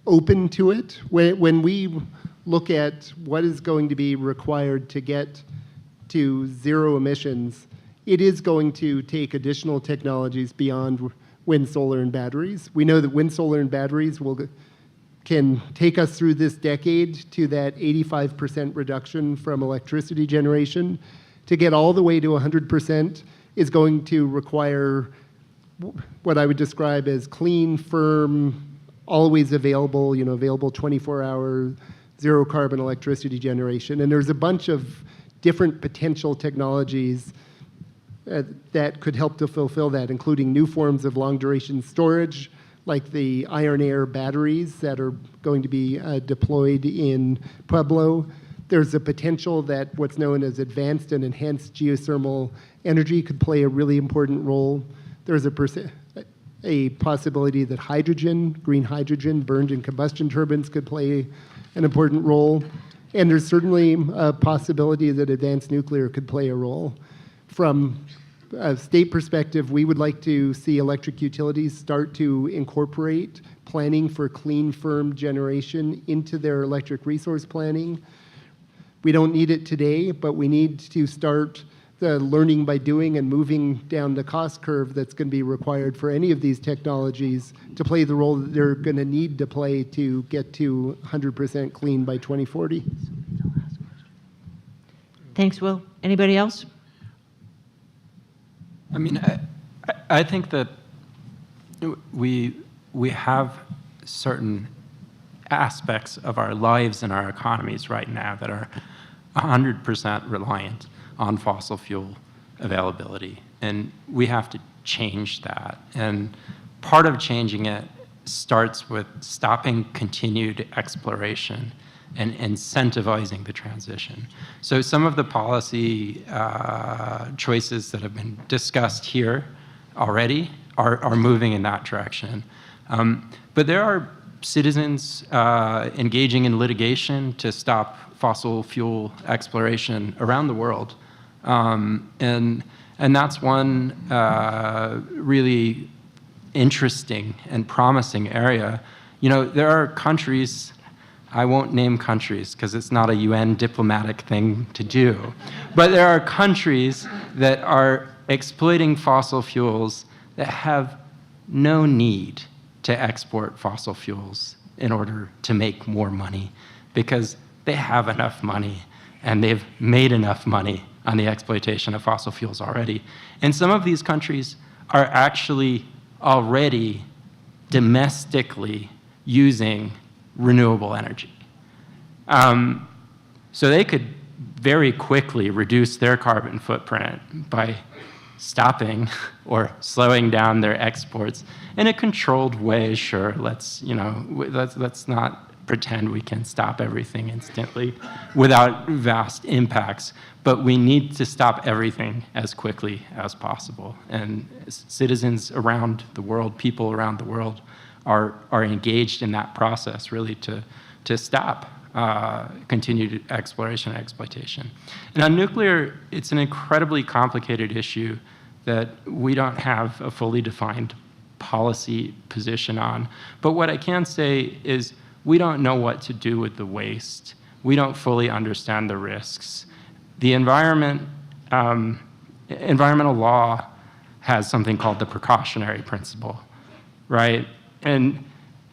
open to it. When we look at what is going to be required to get to zero emissions, it is going to take additional technologies beyond wind, solar, and batteries. We know that wind, solar, and batteries can take us through this decade to that 85% reduction from electricity generation. To get all the way to 100% is going to require what I would describe as clean, firm, always available, available 24-hour, zero carbon electricity generation. And there's a bunch of different potential technologies that could help to fulfill that, including new forms of long-duration storage, like the iron air batteries that are going to be deployed in Pueblo. There's a potential that what's known as advanced and enhanced geothermal energy could play a really important role. There's a possibility that hydrogen, green hydrogen, burned in combustion turbines could play an important role. And there's certainly a possibility that advanced nuclear could play a role. From a state perspective, we would like to see electric utilities start to incorporate planning for clean, firm generation into their electric resource planning. We don't need it today, but we need to start the learning by doing and moving down the cost curve that's going to be required for any of these technologies to play the role that they're going to need to play to get to 100% clean by 2040. Thanks, Will. Anybody else? I mean, I think that we have certain aspects of our lives and our economies right now that are 100% reliant on fossil fuel availability, and we have to change that. And part of changing it starts with stopping continued exploration and incentivizing the transition. So some of the policy choices that have been discussed here already are moving in that direction. But there are citizens engaging in litigation to stop fossil fuel exploration around the world. And that's one really interesting and promising area. There are countries, I won't name countries because it's not a UN diplomatic thing to do, but there are countries that are exploiting fossil fuels that have no need to export fossil fuels in order to make more money because they have enough money and they've made enough money on the exploitation of fossil fuels already. And some of these countries are actually already domestically using renewable energy. So they could very quickly reduce their carbon footprint by stopping or slowing down their exports in a controlled way. Sure, let's not pretend we can stop everything instantly without vast impacts, but we need to stop everything as quickly as possible. And citizens around the world, people around the world, are engaged in that process, really, to stop continued exploration and exploitation. And on nuclear, it's an incredibly complicated issue that we don't have a fully defined policy position on. But what I can say is we don't know what to do with the waste. We don't fully understand the risks. The environmental law has something called the precautionary principle, right? And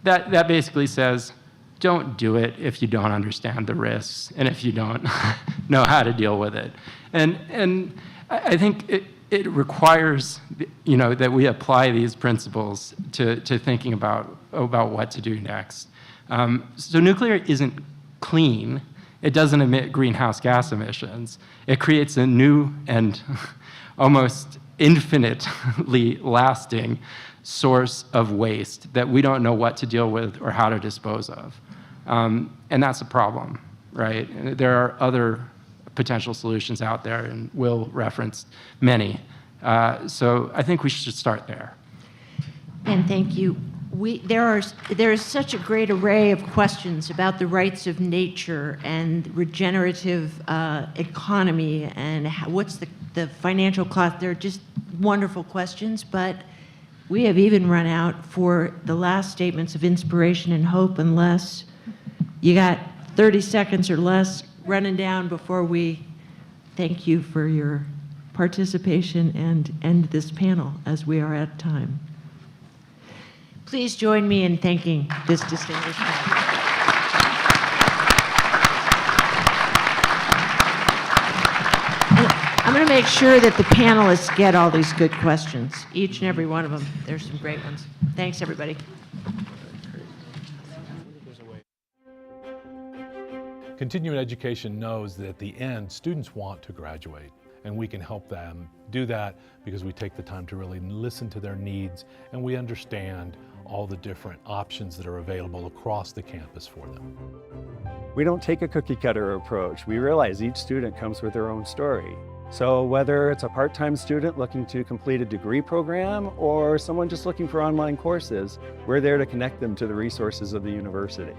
that basically says, don't do it if you don't understand the risks and if you don't know how to deal with it. And I think it requires, that we apply these principles to thinking about what to do next. So nuclear isn't clean. It doesn't emit greenhouse gas emissions. It creates a new and almost infinitely lasting source of waste that we don't know what to deal with or how to dispose of. And that's a problem, right? There are other potential solutions out there, and Will referenced many. So I think we should start there. And thank you. There is such a great array of questions about the rights of nature and regenerative economy and what's the financial cost. They're just wonderful questions, but we have even run out for the last statements of inspiration and hope unless you got 30 seconds or less running down before we thank you for your participation and end this panel as we are at time. Please join me in thanking this distinguished panel. I'm going to make sure that the panelists get all these good questions, each and every one of them. There's some great ones. Thanks, everybody. Continuing education knows that at the end, students want to graduate, and we can help them do that because we take the time to really listen to their needs and we understand all the different options that are available across the campus for them. We don't take a cookie cutter approach. We realize each student comes with their own story. So whether it's a part-time student looking to complete a degree program or someone just looking for online courses, we're there to connect them to the resources of the university.